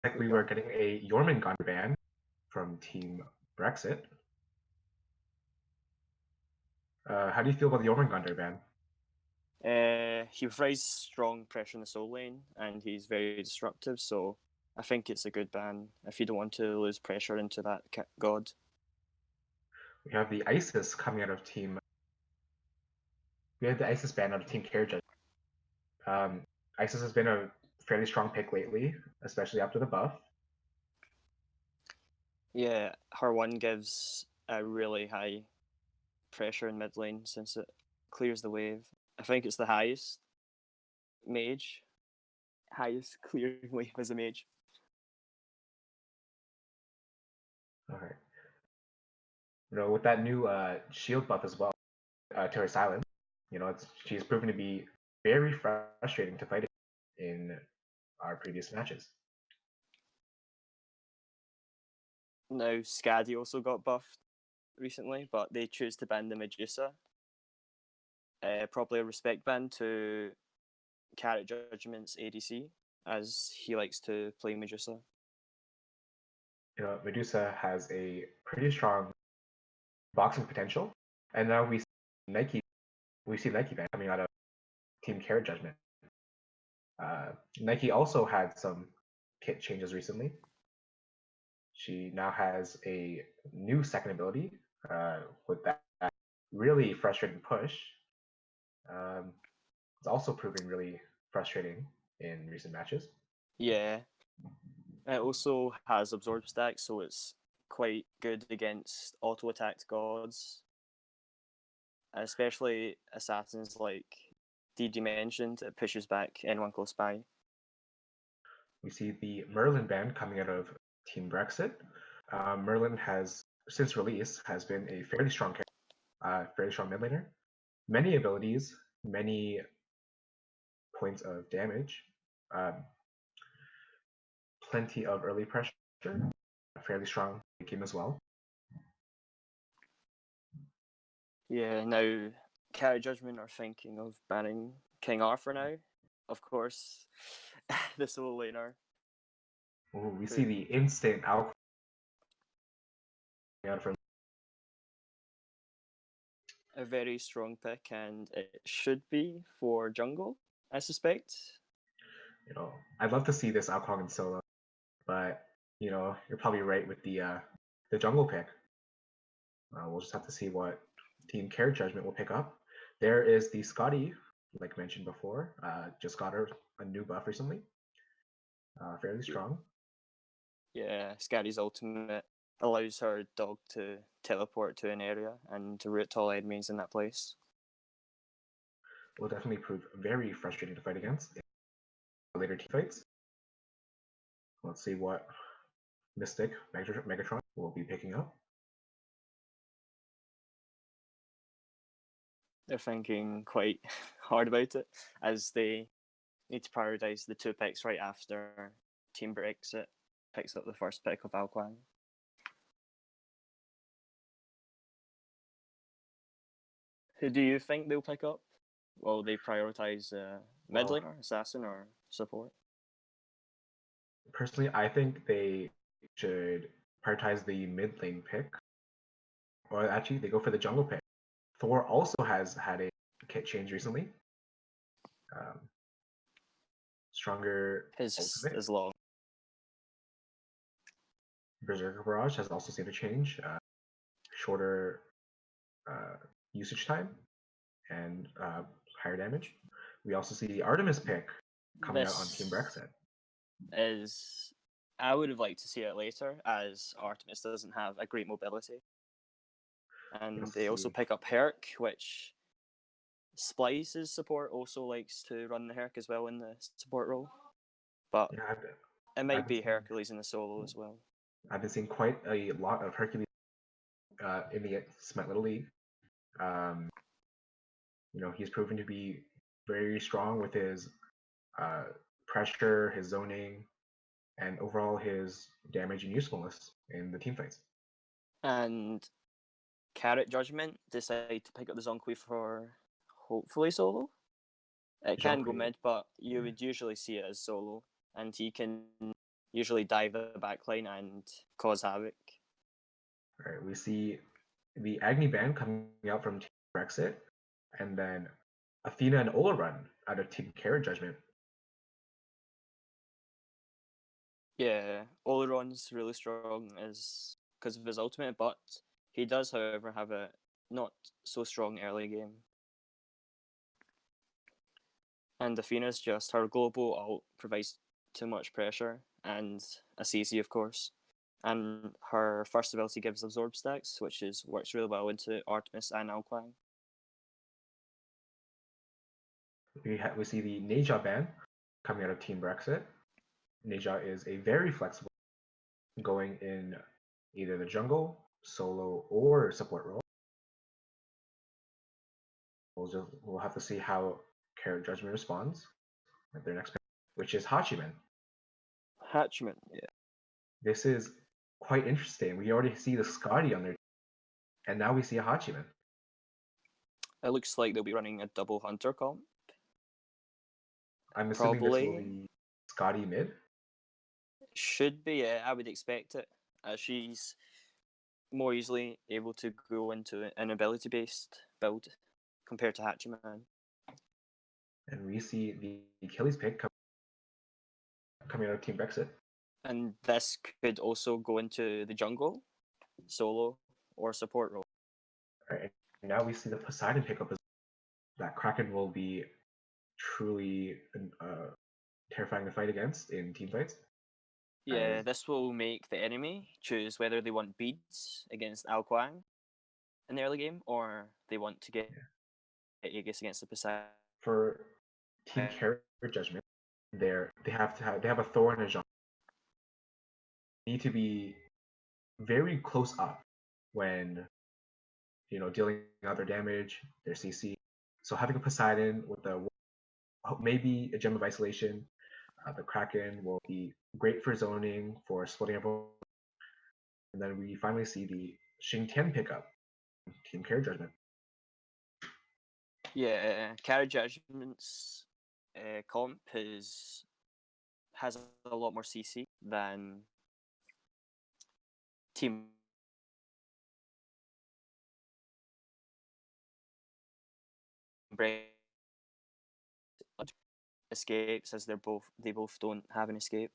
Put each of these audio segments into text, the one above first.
Like we were getting a Jormungandr ban from Team Brexit. How do you feel about the Jormungandr ban? He provides strong pressure in the soul lane, and he's very disruptive. So I think it's a good ban if you don't want to lose pressure into that god. We have the Isis coming out of Team. We had the Isis ban out of Team Carrot Judgement. Isis has been a fairly strong pick lately, especially after the buff. Yeah, her one gives a really high pressure in mid lane since it clears the wave. I think it's the highest clearing wave as a mage. Okay. With that new shield buff as well, to her silence, she's proven to be very frustrating to fight in our previous matches. Now Skadi also got buffed recently, but they choose to ban the Medusa. Probably a respect ban to Carrot Judgement's ADC, as he likes to play Medusa. Medusa has a pretty strong boxing potential, and now we see Nike ban coming out of Team Carrot Judgement. Nike also had some kit changes recently. She now has a new second ability with that really frustrating push. It's also proving really frustrating in recent matches. Yeah. It also has absorb stack, so it's quite good against auto attacked gods, especially assassins like DG mentioned. It pushes back anyone close by. We see the Merlin ban coming out of Team Brexit. Merlin has, since release, has been a fairly strong mid laner. Many abilities, many points of damage, plenty of early pressure, fairly strong game as well. Yeah, now Carrot Judgement are thinking of banning King Arthur now. Of course, the solo laner. Ooh, we see the instant out from a very strong pick, and it should be for jungle, I suspect. I'd love to see this Alcog in solo, but you're probably right with the jungle pick. We'll just have to see what Team Carrot Judgement will pick up. There is the Scotty, like mentioned before, just got her a new buff recently. Fairly strong. Yeah, Scatty's ultimate allows her dog to teleport to an area and to root all enemies in that place. Will definitely prove very frustrating to fight against in later team fights. Let's see what Mystic Megatron will be picking up. They're thinking quite hard about it, as they need to prioritize the two picks right after Team Brexit picks up the first pick of Alquan. Who do you think they'll pick up? Will they prioritize mid laner, assassin, or support? Personally, I think they should prioritize the mid lane pick, or actually they go for the jungle pick. Thor also has had a kit change recently. Stronger His ultimate. is long. Berserker Barrage has also seen a change. Shorter usage time and higher damage. We also see the Artemis pick coming out on Team Brexit. I would have liked to see it later, as Artemis doesn't have a great mobility. And they also pick up Herc, which Splice's support also likes to run the Herc as well in the support role. But it might be Hercules in the solo as well. I've been seeing quite a lot of Hercules in the Smite Little League. He's proven to be very strong with his pressure, his zoning, and overall his damage and usefulness in the team fights. And Carrot Judgement decide to pick up the Zonqui for hopefully solo. It can go mid, but you would usually see it as solo, and he can usually dive the backline and cause havoc. All right, we see the Agni ban coming out from Team Brexit, and then Athena and Ola run out of Team Carrot Judgement. Yeah, Oleron's really strong is because of his ultimate, but he does, however, have a not so strong early game. And Athena's just her global ult provides too much pressure, and a CC, of course. And her first ability gives absorb stacks, which works really well into Artemis and Alquang. We see the Neja ban coming out of Team Brexit. Neja is a very flexible, going in either the jungle, solo, or support role. We'll have to see how Carrot Judgement responds at their next pick, which is Hachiman. Hatchman, yeah. This is quite interesting. We already see the Scotty on their team, and now we see a Hachiman. It looks like they'll be running a double hunter comp. I'm assuming this will be Scotty mid. Should be, yeah. I would expect it. She's more easily able to go into an ability-based build compared to Hatchiman. And we see the Achilles pick coming out of Team Brexit. And this could also go into the jungle, solo, or support role. Right. And now we see the Poseidon pickup. That Kraken will be truly terrifying to fight against in team fights. Yeah, this will make the enemy choose whether they want beads against Alquang in the early game, or they want to get Aegis against the Poseidon. For Team Carrot Judgement, they have a Thor and a Jean. Need to be very close up when dealing out their damage, their CC. So having a Poseidon with maybe a Gem of Isolation, the Kraken will be great for zoning, for splitting everyone. And then we finally see the Xingtian pickup, Team Carrot Judgement. Yeah, Carrot Judgment's comp has a lot more CC than Team Brexit. Escapes, as they both don't have an escape.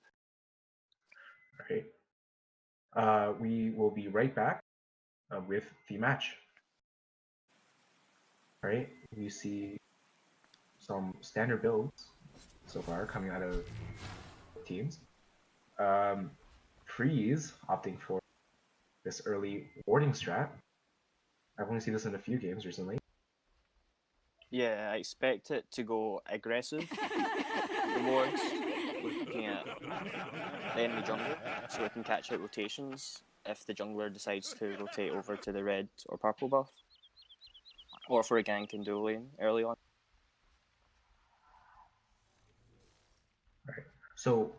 Right. We will be right back with the match. All right, we see some standard builds so far coming out of teams. Freeze opting for this early warding strat. I've only seen this in a few games recently. Yeah, I expect it to go aggressive rewards, looking at the enemy jungle, so we can catch out rotations if the jungler decides to rotate over to the red or purple buff, or for a gank in dual lane early on. Right. So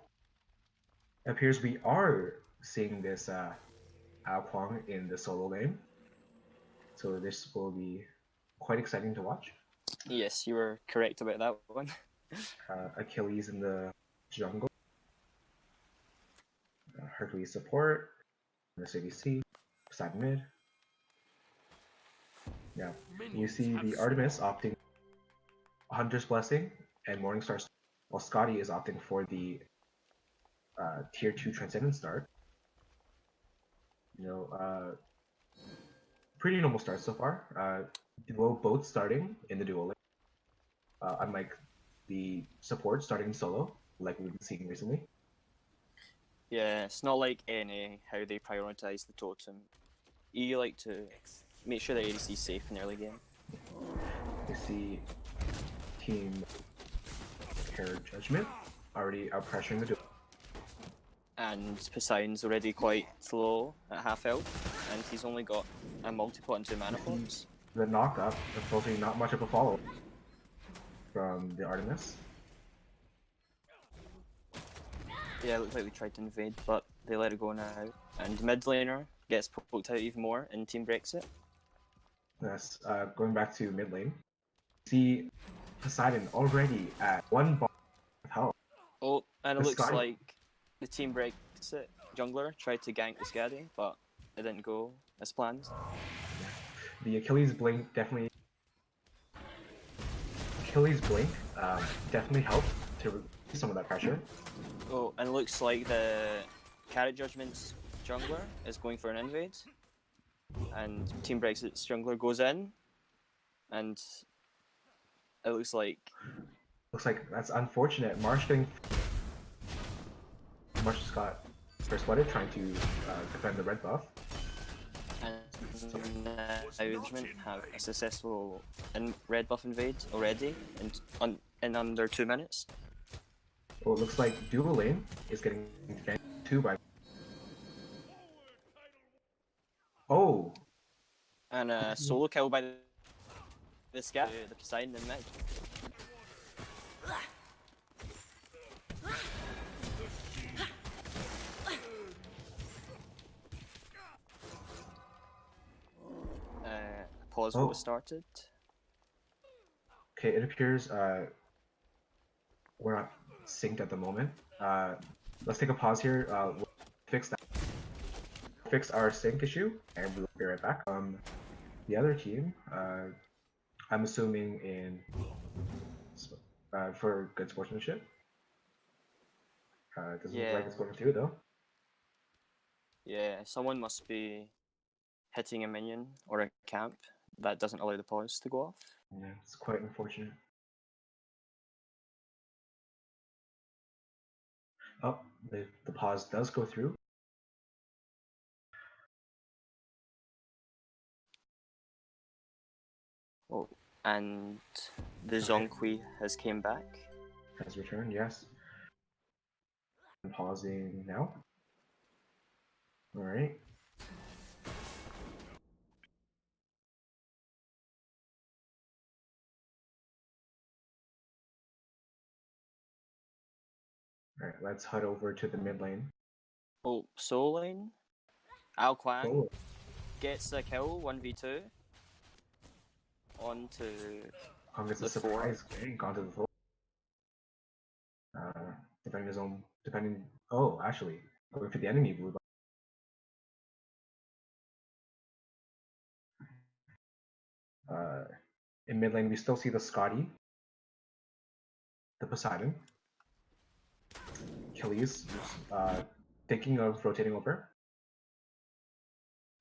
it appears we are seeing this Alquang in the solo lane. So this will be quite exciting to watch. Yes, you were correct about that one. Achilles in the jungle. Hercules support. The CDC. Side mid. Yeah. You see the Artemis opting Hunter's Blessing and Morningstar, while Scotty is opting for the Tier 2 Transcendent start. Pretty normal start so far. Both starting in the duo lane. Unlike the support starting solo, like we've been seeing recently. Yeah, it's not like NA, how they prioritize the totem. You like to make sure the ADC is safe in the early game. We see Team Carrot Judgement already out pressuring the duo. And Poseidon's already quite slow at half health, and he's only got a multiple and 2 mana pots. The knock-up, unfortunately not much of a follow from the Artemis. Yeah, it looks like they tried to invade, but they let it go now. And mid laner gets poked out even more in Team Brexit. Yes, going back to mid lane. See Poseidon already at 1 bar of health. Oh, and it looks like the team Brexit jungler tried to gank the Skadi, but it didn't go as planned. The Achilles blink definitely. Definitely helped to release some of that pressure. Oh, and it looks like the Carrot Judgement's jungler is going for an invade, and Team Brexit's jungler goes in, and it looks like that's unfortunate. Marsh just got first blooded trying to defend the red buff. and Judgement have a successful red buff invade already in under 2 minutes. Well, it looks like dual lane is getting defended too by. Oh! And a solo kill by this guy, the Poseidon in mid. Pause vote was started. Okay, it appears we're not synced at the moment. Let's take a pause here. We'll fix our sync issue, and we'll be right back. The other team, I'm assuming for good sportsmanship. Doesn't look like it's going to though. Yeah, someone must be hitting a minion or a camp that doesn't allow the pause to go off. Yeah, it's quite unfortunate. Oh, the pause does go through. Oh, and the Zonkui has came back. Has returned, yes. I'm pausing now. Alright. Alright, let's head over to the mid lane. Oh, solo lane. Ao Kwang gets a kill, 1v2. On to Kwang gets a surprise gank onto the floor. Actually, going for the enemy blue buff. In mid lane, we still see the Scotty, the Poseidon, Achilles, thinking of rotating over.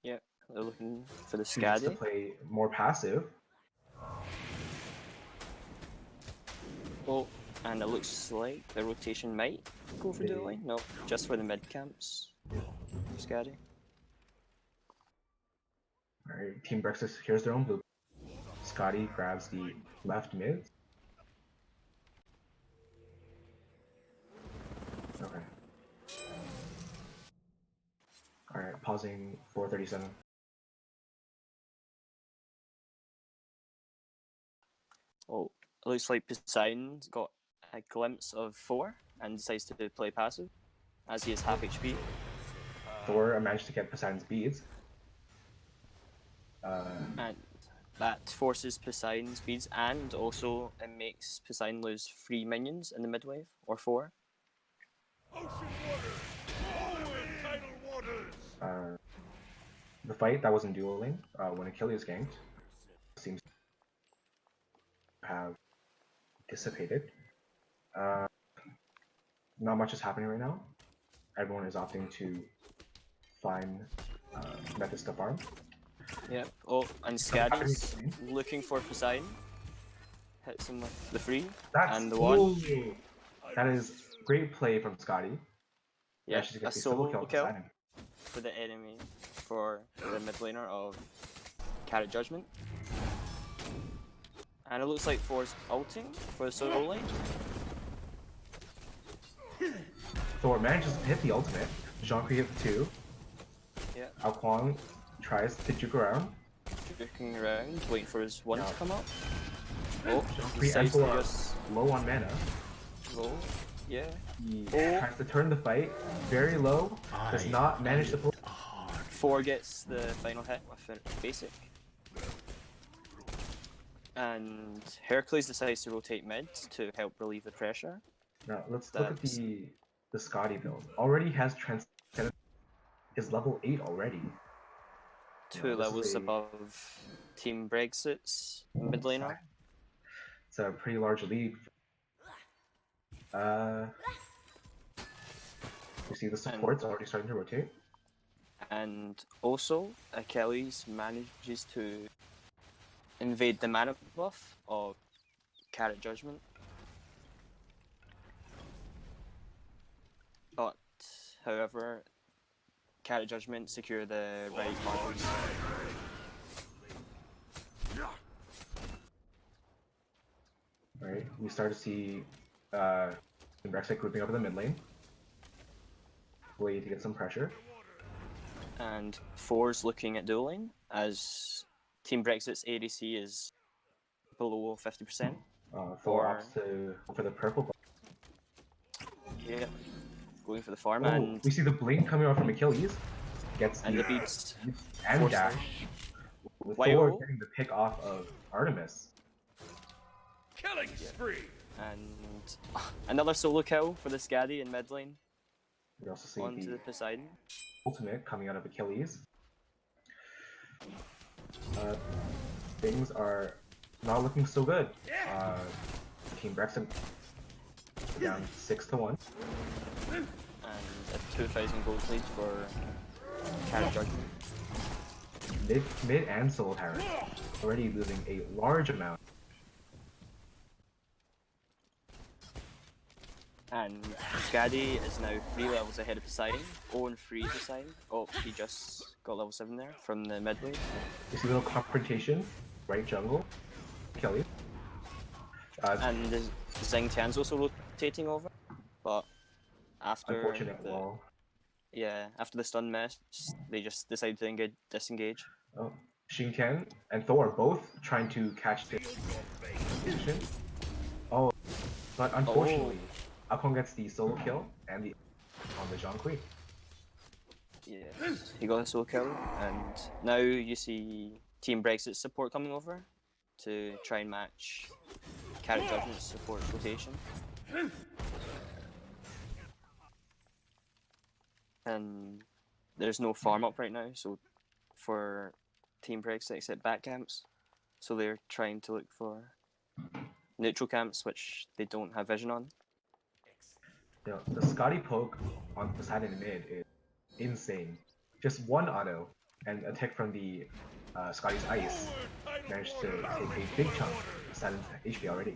Yep, they're looking for the Chooses to Skadi. play more passive. Oh, and it looks like the rotation might go for dual lane. No, just for the mid camps. Skadi. Alright, Team Brexit secures their own blue. Scotty grabs the left mid. Okay. Alright, pausing 437. Oh, it looks like Poseidon's got a glimpse of 4 and decides to play passive, as he is half HP. Thor managed to get Poseidon's beads. And that forces Poseidon's beads, and also it makes Poseidon lose 3 minions in the mid wave, or 4. The fight that was in dueling, when Achilles ganked, seems to have dissipated. Not much is happening right now. Everyone is opting to find methods to farm. Yep. Oh, and Skadi's looking for Poseidon. Hits him with the 3 and the 1. That is great play from Scotty. Yeah, a solo kill for the enemy, for the mid laner of Carrot Judgement. And it looks like Thor's ulting for the solo lane. Thor manages to hit the ultimate. Jean-Pierre hit the 2. Yeah. Ao Kwang tries to juke around. Juking around, waiting for his 1 to come up. Oh, Jean-Pierre low on mana. Low, yeah. He tries to turn the fight very low. Does not manage to pull. Thor gets the final hit with a basic. And Hercules decides to rotate mid to help relieve the pressure. Now let's look at the the Scotty build. Already has transcended his level 8 already. Two levels above Team Brexit's mid laner. It's a pretty large league. You see the support's already starting to rotate. And also, Achilles manages to invade the mana buff of Carrot Judgement. But, however, Carrot Judgement secure the right markers. Alright, we start to see Brexit grouping up in the mid lane. Way to get some pressure. And Four's looking at dueling, as Team Brexit's ADC is below 50%. Thor opts for the purple. Yeah, going for the farm, oh, and we see the blink coming out from Achilles. Gets the beats and dash. With Thor getting the pick off of Artemis. Killing spree! And another solo kill for the Skadi in mid lane. We also see onto the Poseidon. Ultimate coming out of Achilles. Things are not looking so good. Team Brexit down 6-1. And a 2,000 gold lead for Carrot Judgement. Mid and solo Carrot already losing a large amount. And Skadi is now 3 levels ahead of Poseidon. 0-3 Poseidon. Oh, he just got level 7 there from the mid lane. You see a little confrontation, right jungle. Achilles. And the Zing Tian's also rotating over, but after unfortunate wall. Yeah, after the stun mess, they just decided to disengage. Oh, Xing Tian and Thor both trying to catch the position. Oh, but unfortunately, Akon gets the solo kill and the on the Zhang. Yes, he got a solo kill, and now you see Team Brexit support coming over to try and match Carrot Judgement's support rotation. And there's no farm up right now, so for Team Brexit except back camps, so they're trying to look for neutral camps which they don't have vision on. You know, the Scotty poke on Poseidon mid is insane. Just one auto and a tick from the Scotty's ice managed to take a big chunk of Poseidon's HP already.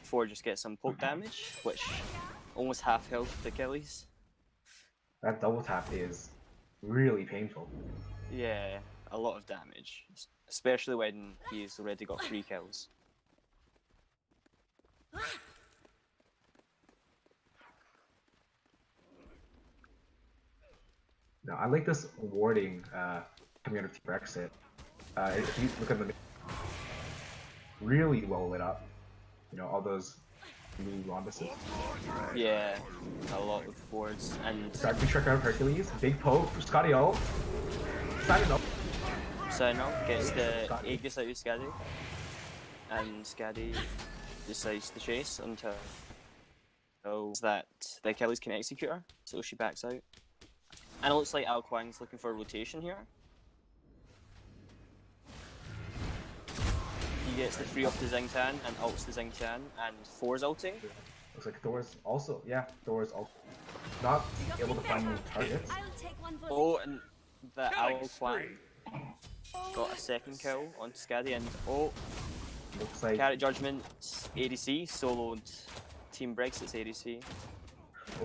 Four just gets some poke damage, which almost half health to Achilles. That double tap is really painful. Yeah, a lot of damage, especially when he's already got 3 kills. Now, I like this warding coming out of Team Brexit. If you look at the really well lit up, you know, all those blue rhombuses. Yeah, a lot of boards. And Start to check out Hercules, big poke, Scotty ult, Poseidon ult. Poseidon gets the Aegis out of Skadi, and Skadi decides to chase until that the Achilles can execute her, so she backs out. And it looks like Al Kwang's looking for a rotation here. He gets the free up to Zing Tian and ults to Zing Tian, and Four's ulting. Looks like Thor's also, Thor's also not able to find any targets. Oh, and the Al Kwang got a second kill on Skadi, and looks like Carrot Judgement's ADC soloed Team Brexit's ADC.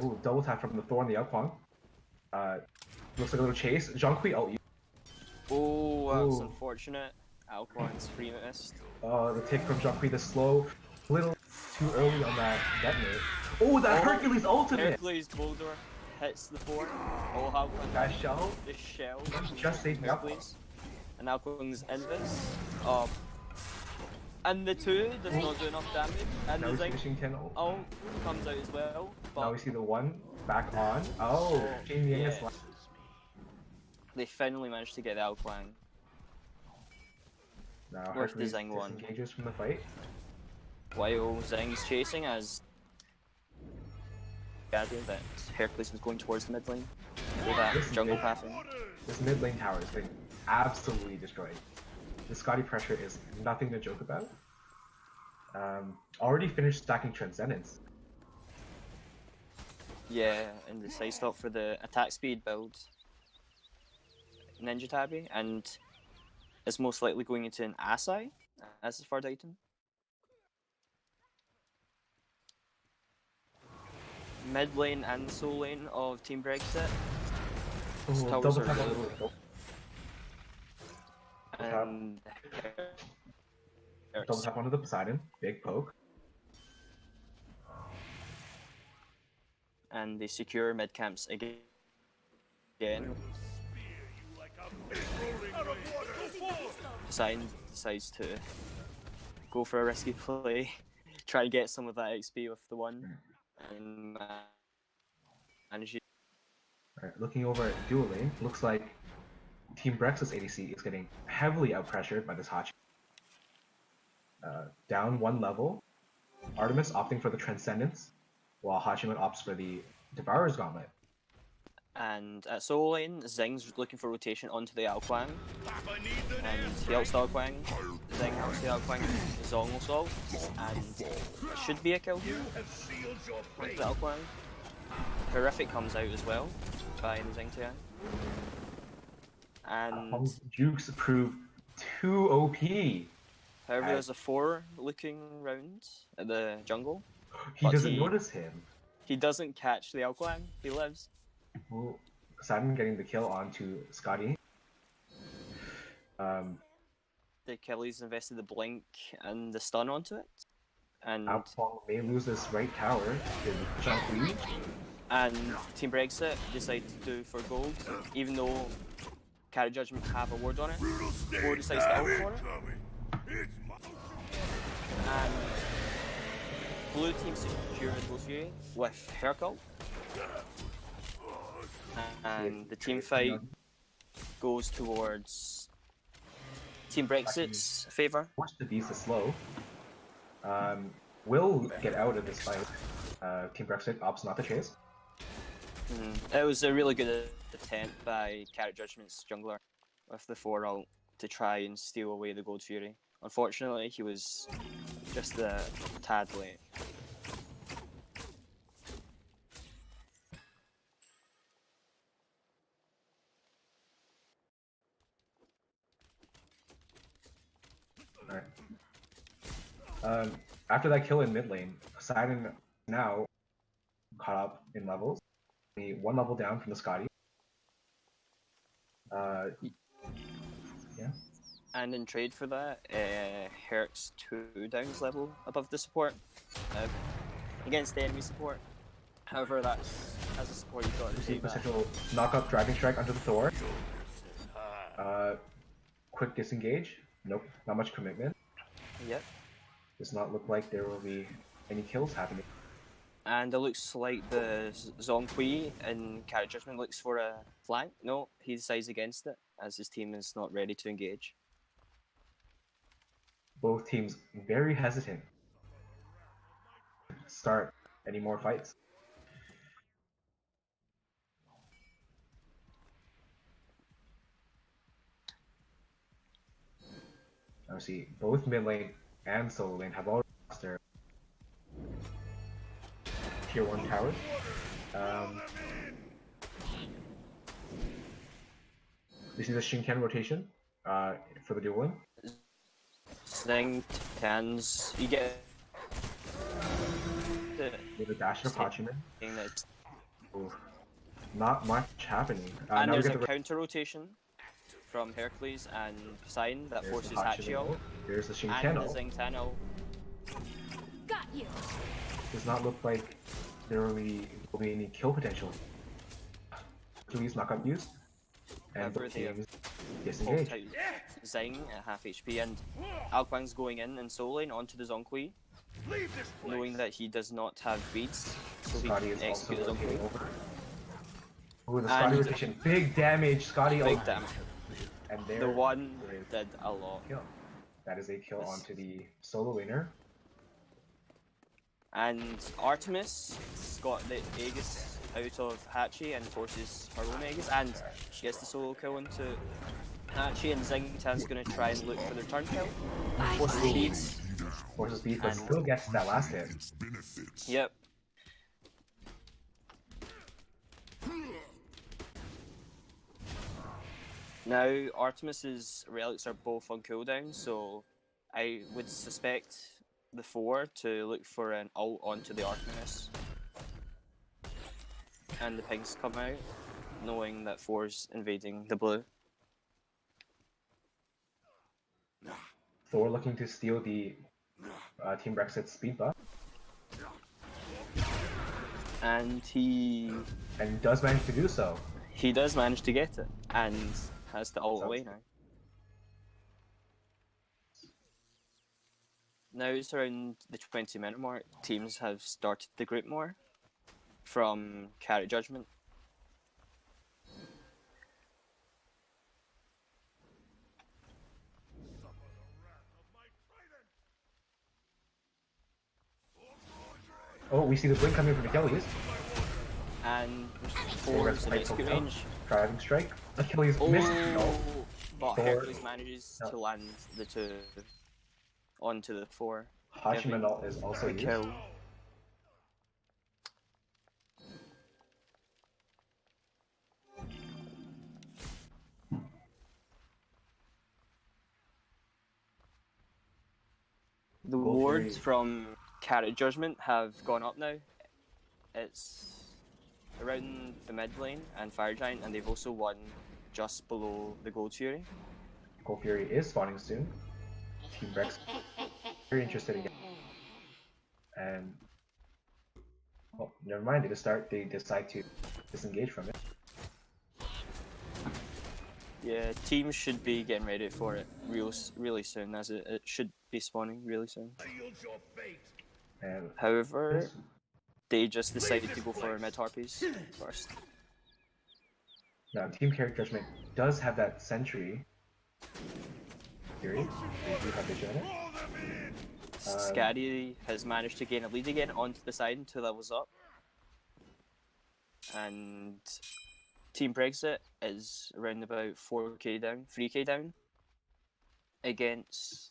Oh, double tap from the Thor and the Outquang. Looks like a little chase. Zhang ult you. Oh, that's unfortunate. Al Kwang's free missed. The take from Zhang the slow, a little too early on that detonate. Oh, that Hercules ultimate! Hercules Boulder hits the Four. Oh, Al Kwang. That shell? The shell. Just saved me up. And Al Kwang's Invis. And the 2 does not do enough damage. And now the Zing ult comes out as well. But now we see the 1 back on. Oh, Jamie yeah. is They finally managed to get the Al Kwang. Now Worth the Hercules Zing one. disengages from the fight. While Zing's chasing as Guardian that Hercules was going towards the mid lane. With that jungle pathing. This mid lane tower has been absolutely destroyed. The Scotty pressure is nothing to joke about. Already finished stacking Transcendence. Yeah, and the side stop for the attack speed build. Ninja Tabby, and is most likely going into an Asai as his third item. Mid lane and soul lane of Team Brexit. Oh, Towers double are tap really on low. And double tap onto the Poseidon. Big poke. And they secure mid camps again. Poseidon decides to go for a risky play, try and get some of that XP with the one, and manages. Alright, looking over at dual lane, looks like Team Brex's ADC is getting heavily outpressured by this Hachi. Down one level, Artemis opting for the Transcendence, while Hachiman opts for the Devourer's Gauntlet. And at solo lane, Zing's looking for rotation onto the Alquang. And he ults the Alquang, Zing ults the Alquang, Zong will solve, and it should be a kill here. Onto the Alquang. Horrific comes out as well by the Zing Tian. And Jukes prove too OP. however, there's a 4 looking round at the jungle. He doesn't notice him. He doesn't catch the Alquang, he lives. Well, Poseidon getting the kill onto Scotty. The Achilles invested the blink and the stun onto it. And Alpong may lose this right tower to Chunk. And Team Brexit decide to do for gold, even though Carrot Judgement have a ward on it. Ward decides to ult for it. And blue team secure the Ghost Fury with Hercule. And the team fight goes towards Team Brexit's favour. Force the beast is slow. Will get out of this fight. Team Brexit opts not to chase. It was a really good attempt by Carrot Judgment's jungler with the 4 ult to try and steal away the Gold Fury. Unfortunately, he was just a tad late. Alright. After that kill in mid lane, Poseidon now caught up in levels. 1 level down from the Scotty. Yeah. And in trade for that, Herc's 2 downs level above the support against the enemy support. However, that's as a support you've got to See take that. potential knock up Dragon Strike onto the Thor. Quick disengage. Nope, not much commitment. Yep. Does not look like there will be any kills happening. And it looks like the Zonghui in Carrot Judgement looks for a flank. No, he decides against it as his team is not ready to engage. Both teams very hesitant to start any more fights. Now see, both mid lane and solo lane have already lost their tier 1 towers. This is a Shinken rotation for the duel lane. Zing, Tans, you get With a dash of Hachiman. that's Not much happening. and now we there's get a the counter rotation from Hercules and Poseidon that There's forces the Hachiman Hachi ult, ult. There's the and Shinken the ult. Zing Tan ult. Got you. Does not look like there will be any kill potential. Please knock up used. And However, both they have teams both disengage. types Zing at half HP, and Alquang's going in solo lane onto the Zonghui, knowing that he does not have beads, so he Scotty can is also execute the rotating Zonghui. over. Ooh, the Scotty rotation. Big damage, Scotty Big ult. damage. And there The one is did a lot. kill. That is a kill This- onto the solo laner. And Artemis got the Aegis out of Hachi and forces her own Aegis and gets the solo kill into Hachi, and Zingtan's going to try and look for the turn kill. Forces speeds. Forces speed, but And- still gets that last hit. Yep. Now, Artemis's relics are both on cooldown, so I would suspect the 4 to look for an ult onto the Artemis. And the pinks come out, knowing that 4's invading the blue. Thor looking to steal the Team Brexit speed buff, And he does manage to do so. does manage to get it, and has the ult Sounds away good. now. Now it's around the 20-minute mark. Teams have started the group more from Carrot Judgement. Oh, we see the blink coming from Achilles. And Thor Thor's gets in quite execute poked out. range. Driving strike. Achilles missed. No. But Thor- Hercules manages no. to land the 2 onto the 4. Hachimanal is also The used. kill. The Gold wards Fury. from Carrot Judgement have gone up now. It's around the mid lane and Fire Giant, and they've also won just below the Gold Fury. Gold Fury is spawning soon. Team Brexit very interested in getting. And oh, never mind. They decide to disengage from it. Yeah, teams should be getting ready for it really soon, as it should be spawning really soon. Yield your fate. And However, yes, they just decided to go for mid harpies first. now Team Carrot Judgement does have that sentry. Fury. They do have vision on it. Roll them in. Scary has managed to gain a lead again onto the side and 2 levels up. And Team Brexit is around about 4k down, 3k down against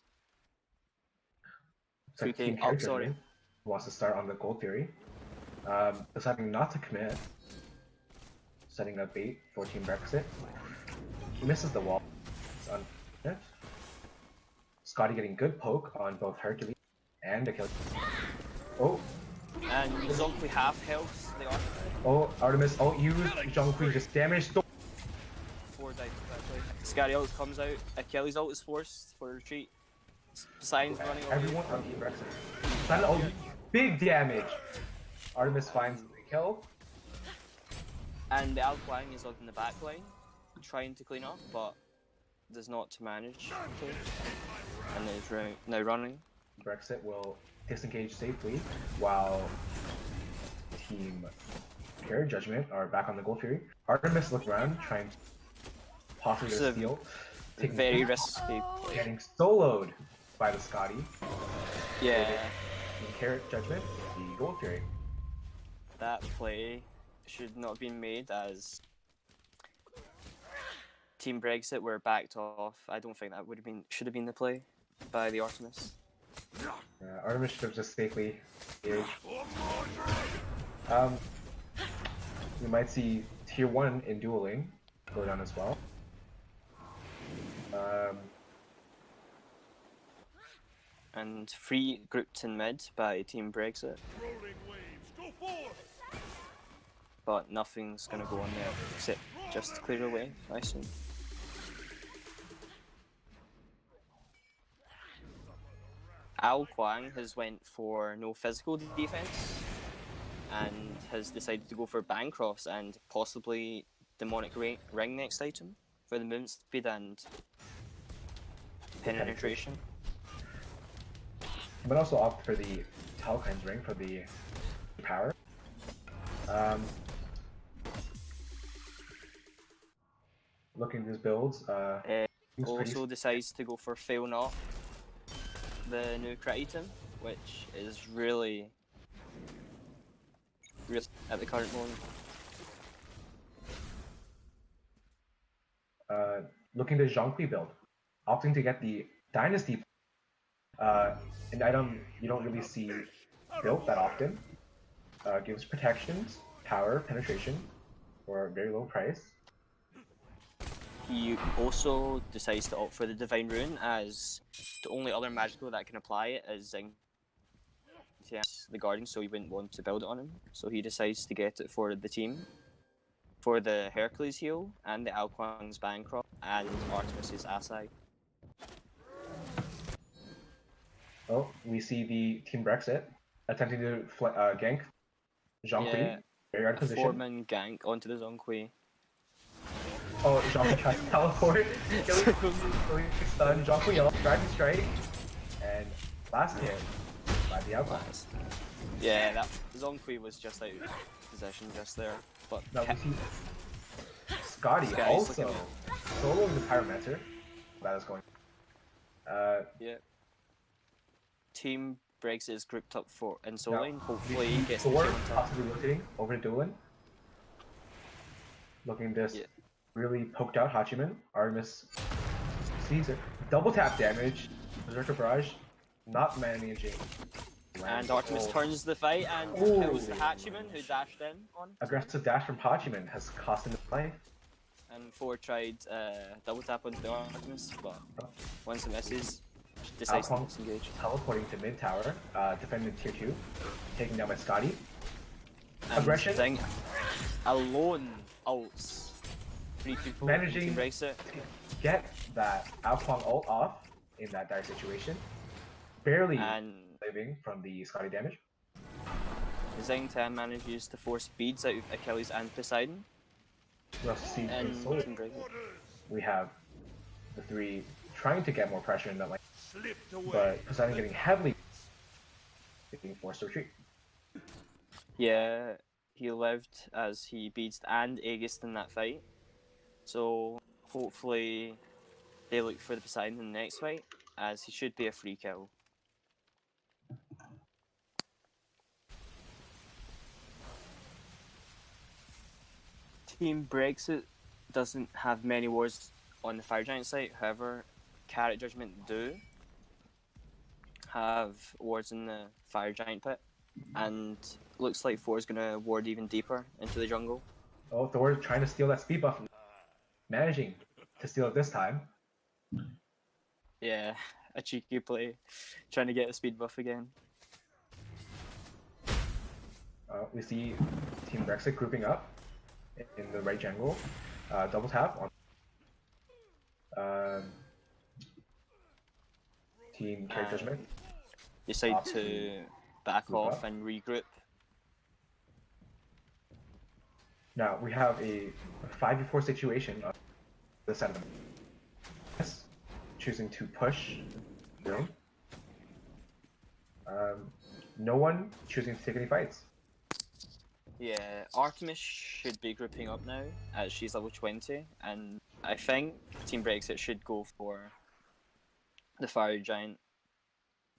It's like 3k Team up, Carrot sorry. Judgement wants to start on the Gold Fury. Deciding not to commit. Setting up bait for Team Brexit. He misses the wall. It's unfortunate. Scotty getting good poke on both Hercules and Achilles. Oh, And Zonkli half health, the Artemis. oh, Artemis out-used. Zhonghui just damaged. 4 dives exactly. Scary ult comes out, Achilles ult is forced for retreat. Poseidon's running away. Everyone on Team Brexit. Silent ult, big damage. Artemis finds the kill. And the Al Quang is on the back line, trying to clean up, but does not manage to. And is now running. Brexit will disengage safely while Team Carrot Judgement are back on the Gold Fury. Artemis looks around, trying to possibly It's get a a steal. Taking Very risky play. getting soloed by the Scotty. Yeah, Team Carrot Judgement, the Gold Fury. that play should not have been made, as Team Brexit were backed off. I don't think that should have been the play by the Artemis. Artemis should have just safely engaged. We might see Tier 1 in dueling go down as well. And 3 grouped in mid by Team Brexit, Rolling waves. Go forth. but nothing's going to go on there except just clear away, I assume. Al Quang has went for no physical defense and has decided to go for Bancross and possibly Demonic Ring next item for the movement speed and penetration. But also opt for the Talcons ring for the power. Looking at his builds, seems pretty Also decides to go for Fail Not, the new crit item, which is really at the current moment. Looking to Zhonghui build, opting to get the Dynasty, an item you don't really see built that often. Gives protections, power, penetration, for a very low price. He also decides to opt for the Divine Rune, as the only other magical that can apply it is the Guardian, so he wouldn't want to build it on him. So he decides to get it for the team, for the Hercules heal, and the Alquang's Bancroft, and Artemis's Asai. Oh, we see the Team Brexit attempting to gank Zhonghui. Yeah, Very out of a position. 4-man gank onto the Zhonghui. Oh, Zhonghui tries to teleport. Killing stun. Zhonghui up, Dragon Strike, and last hit by the Alquang. Yeah, that Zhonghui was just out of position just there. But Now we see Scotty Scotty's also looking soloing the Pyromancer. That is going. yeah. Team Brexit is grouped up for in solo lane. Hopefully he gets the Thor kill on top. possibly rotating over to Doolin. Looking this really poked out Hachiman. Artemis sees it. Double tap damage. Berserker Barrage not managing. And Artemis turns the fight and kills the Hachiman who dashed in on. Aggressive dash from Hachiman has cost him his life. And Thor tried double tap onto the Artemis, but once it misses, decides to Alquang disengage. teleporting to mid tower, defending tier 2, taking down by Scotty. And Aggression. Zing alone ults 3 people. Managing Team Brexit. get that Alquang ult off in that dire situation. Barely And living from the Scotty damage. Zing 10 manages to force beads out of Achilles and Poseidon. We also see And in solo, Team Brexit. we have the 3 trying to get more pressure in that lane, Slipped away. but Poseidon getting heavily being forced to retreat. Yeah, he lived as he beads and Aegis in that fight. So hopefully they look for the Poseidon in the next fight, as he should be a free kill. Team Brexit doesn't have many wards on the Fire Giant site, however, Carrot Judgement do have wards in the Fire Giant pit, and looks like Thor's gonna ward even deeper into the jungle. Oh, Thor trying to steal that speed buff. Managing to steal it this time. Yeah, a cheeky play, trying to get a speed buff again. We see Team Brexit grouping up in the right jungle. Double tap on Team Carrot Judgement. Decide to back off and regroup. Now we have a 5v4 situation on the side of them. Yes, choosing to push room. No one choosing to take any fights. Yeah, Artemis should be grouping up now, as she's level 20, and I think Team Brexit should go for the Fire Giant.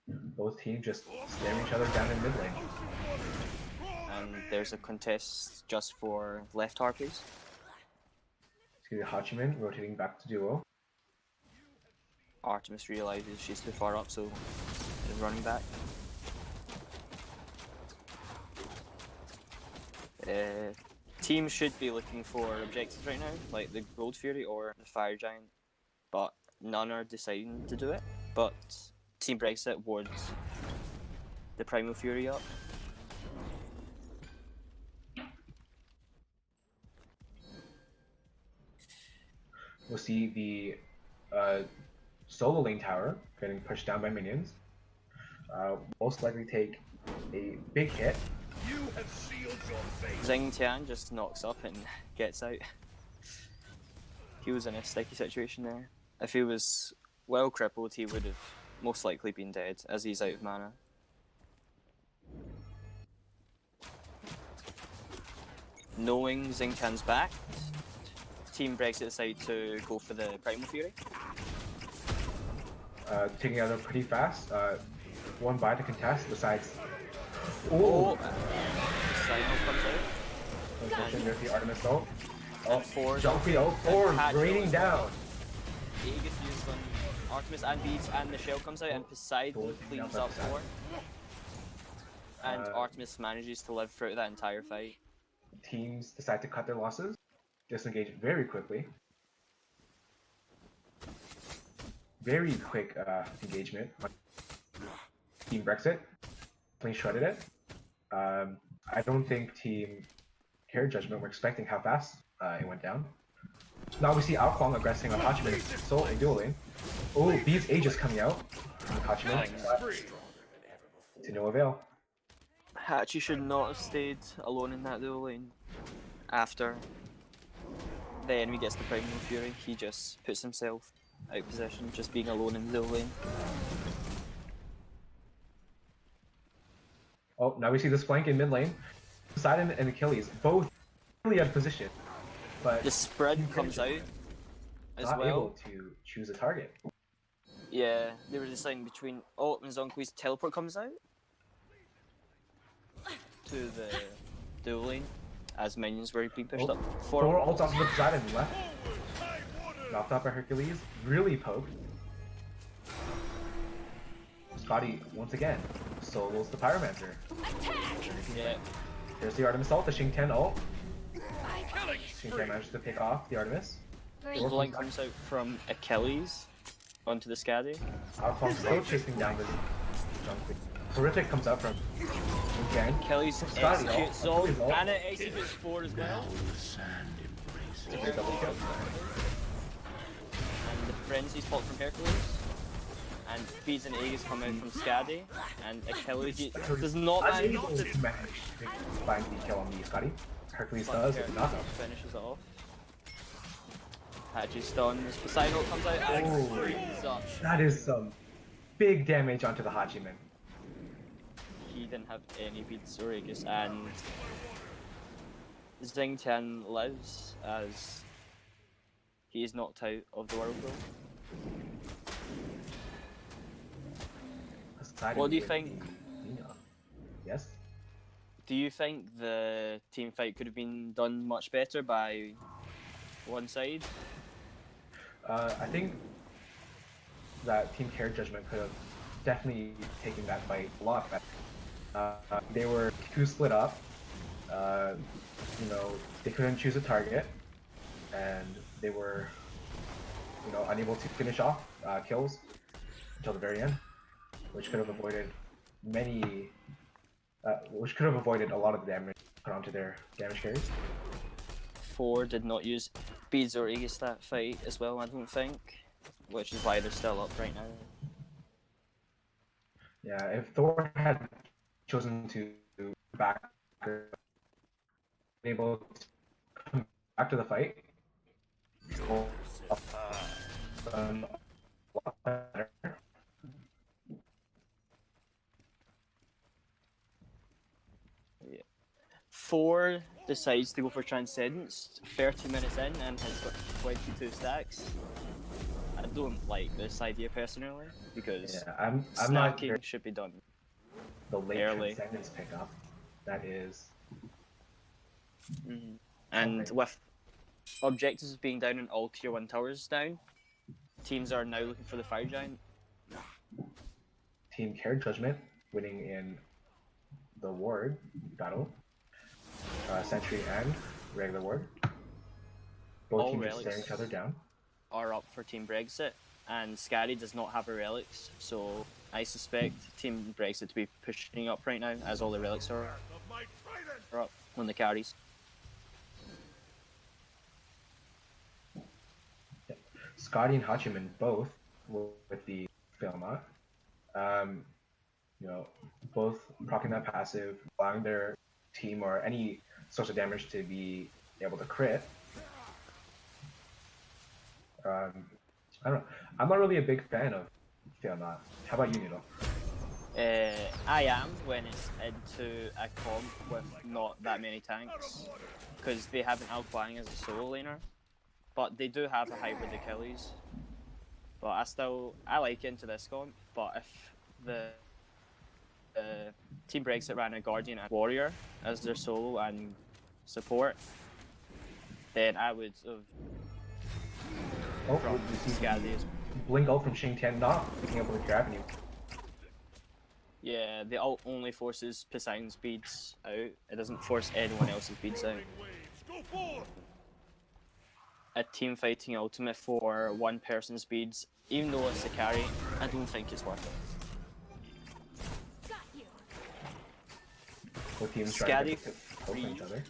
Both teams just staring each other down in mid lane. And there's a contest just for left harpies. See the Hachiman rotating back to duo. Artemis realizes she's too far up, so is running back. Team should be looking for objectives right now, like the Gold Fury or the Fire Giant, but none are deciding to do it. But Team Brexit wards the Primal Fury up. We'll see the solo lane tower getting pushed down by minions. Most likely take a big hit. You have sealed your fate. Zing Tian just knocks up and gets out. He was in a sticky situation there. If he was well crippled, he would have most likely been dead, as he's out of mana. Knowing Zing Tian's back, Team Brexit decide to go for the Primal Fury. Taking out them pretty fast. One buy to contest besides. Oh! Signal comes out. Unfortunately, there's the Artemis ult. Oh, Four. Jumpy ult. Four Patch raining as down. well. Aegis used on Artemis and Beads, and the shell comes out, and Poseidon cleans up four. And Artemis manages to live through that entire fight. Teams decide to cut their losses, disengage very quickly. Very quick engagement. Team Brexit definitely shredded it. I don't think Team Carrot Judgement were expecting how fast it went down. Now we see Ao Kwang aggressing on Hachiman's soul in dual lane. Oh, Beast Aegis coming out on Hachiman, but to no avail. Hachi should not have stayed alone in that dual lane. After the enemy gets the Primal Fury, he just puts himself out of position, just being alone in the dual lane. Oh, now we see this flank in mid lane. Poseidon and Achilles both really out of position, but The spread comes out as not well. able to choose a target. Yeah, they were deciding between. Oh, Nzonkui's teleport comes out to the dual lane as minions were being pushed up. Four ults onto the Poseidon left. Knocked out by Hercules. Really poked. Scotty once again solos the Pyromancer. Yeah, There's the Artemis ult, the Xingtian ult. Killing Xingtian spree. managed to pick off the Artemis. the line comes out from Achilles onto the Skadi. Ao Kwang still chasing down the Junkweed. Horrific comes out from Xingtian. Achilles Scotty ult, executes Zol, Achilles ult. and it executes 4 as well. It's a great double kill. And the frenzy spot from Hercules. And Beads and Aegis come out from Skadi. And Achilles does not manage Unable to to manage to find the kill on the Scotty. Hercules but does, Hercules not. finishes it off. Hachi stuns, Poseidon comes out and Oh. frees up. That is some big damage onto the Hachiman. He didn't have any Beads or Aegis, and Xingtian lives as he is knocked out of the world though. What do you think? Yes? Do you think the team fight could have been done much better by one side? I think that Team Carrot Judgement could have definitely taken that fight a lot better. They were too split up. They couldn't choose a target, and they were, unable to finish off kills until the very end, which could have avoided a lot of the damage put onto their damage carries. 4 did not use Beads or Aegis that fight as well, I don't think, which is why they're still up right now. Yeah, if Thor had chosen to back, able to come back to the fight, a lot better. Yeah. 4 decides to go for Transcendence 30 minutes in and has got 22 stacks. I don't like this idea personally because Yeah, I'm not snacking very, should be done. the late early. Transcendence pickup. That is And something. with objectives being down and all tier 1 towers down, teams are now looking for the Fire Giant. Team Carrot Judgement winning in the ward battle. Sentry and regular ward. Both All teams are relics. staring each other down. Are up for Team Brexit, and Scary does not have her relics, so I suspect Team Brexit to be pushing up right now as all the relics are Of my trident. up on the carries. Scotty and Hachiman both with the Failnaught. Both proccing that passive, allowing their team or any source of damage to be able to crit. I don't know. I'm not really a big fan of Failnaught. How about you, Noodle? I am when it's into a comp with not that many tanks, because they have an Al Kwang as a solo laner, but they do have a hybrid Achilles. But I like it into this comp, but if the Team Brexit ran a Guardian and Warrior as their solo and support, then I would have Oh, from you see Scally as blink ult from Xing Tian not being able to grab you. yeah, the ult only forces Poseidon's beads out. It doesn't force anyone else's beads out. Waves. Go forth. A team fighting ultimate for one person's beads, even though it's a carry, I don't think it's worth it. Got you. Both teams trying to Scally get ult from each other.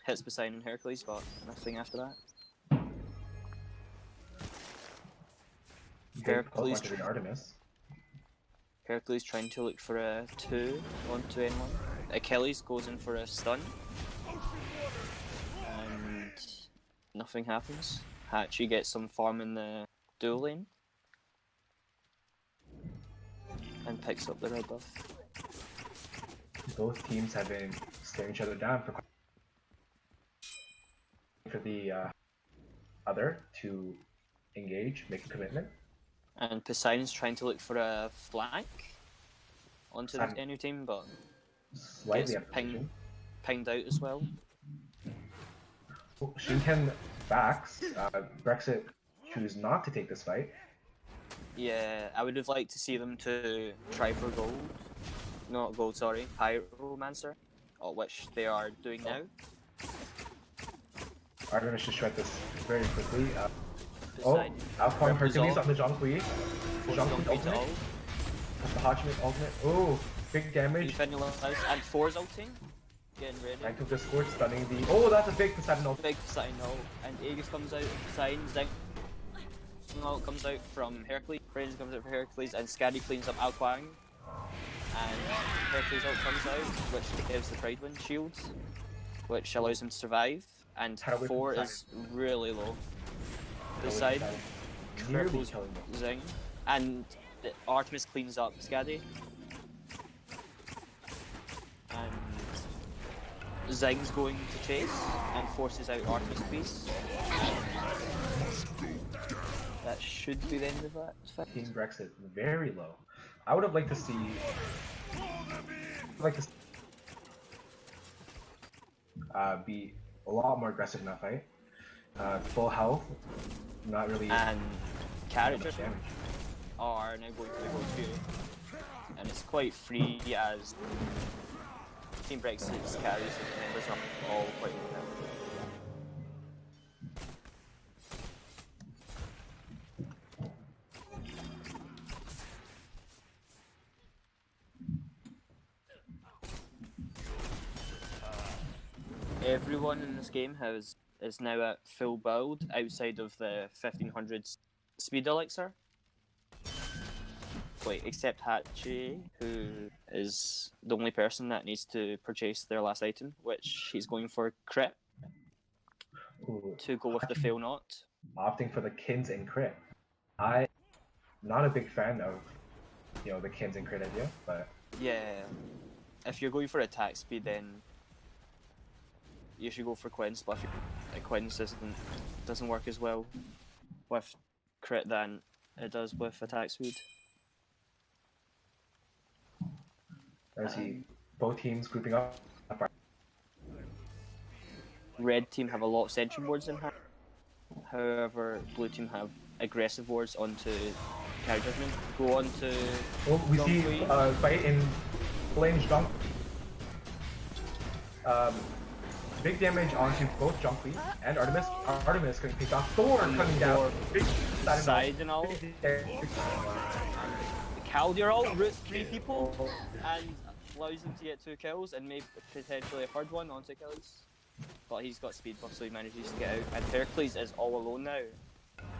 hits Poseidon and Hercules, but nothing after that. Hercules Hercules to Artemis. Hercules trying to look for a 2 onto anyone. Achilles goes in for a stun. And nothing happens. Hachi gets some farm in the dual lane. And picks up the red buff. Both teams have been staring each other down for the other to engage, make a commitment. And Poseidon's trying to look for a flank onto the enemy team, but Slightly gets up position. pinged out as well. Shinken backs. Brexit choose not to take this fight. Yeah, I would have liked to see them to try for gold. Not gold, sorry. Pyromancer, which they are doing now. Artemis should shred this very quickly. Poseidon. Outpouring Hercules Resolve. on the Zhonghui. The Zhonghui ultimate. The Hachimate ultimate. Oh, big damage. Infinity House and 4's ulting. Getting ready. Rank of Discord stunning the. Oh, that's a big Poseidon ult. Big Poseidon ult. And Aegis comes out, Poseidon, Zing ult comes out from Hercules, Fraser comes out for Hercules, and Scaddy cleans up Alquang. And Hercules ult comes out, which gives the Pride Wind shield, which allows him to survive. And Had a whip 4 from is really low. Nearly Poseidon cripples killing them. Zing, and Artemis cleans up Scaddy. And Zing's going to chase and forces out Artemis Beast. That should be the end of that fight. Team Brexit very low. I would have liked to see. Be a lot more aggressive in that fight. Full health, not really. And Carrot much Judgement damage. are now going to the Gold Fury. And it's quite free as Team Brexit's carries and members are all quite low now. Everyone in this game is now at full build outside of the 1500 speed elixir. Wait, except Hachi, who is the only person that needs to purchase their last item, which he's going for crit Ooh, to go with the fail not. opting for the Kins and crit. I not a big fan of the Kins and crit idea, but Yeah, if you're going for attack speed, then you should go for Quinn's, but if Quinn's doesn't work as well with crit than it does with attack speed. I see both teams grouping up. Red team have a lot of sentry wards in hand. However, blue team have aggressive wards onto Carrot Judgement. Go on to Oh, we see Zhonghui. fight in Flames Zhong. Big damage onto both Zhonghui and Artemis. Artemis getting picked off. Thor coming down. Big Poseidon ult. Big- Caldir ult roots 3 people and allows him to get 2 kills and maybe potentially a third one onto Achilles. But he's got speed buff, so he manages to get out. And Hercules is all alone now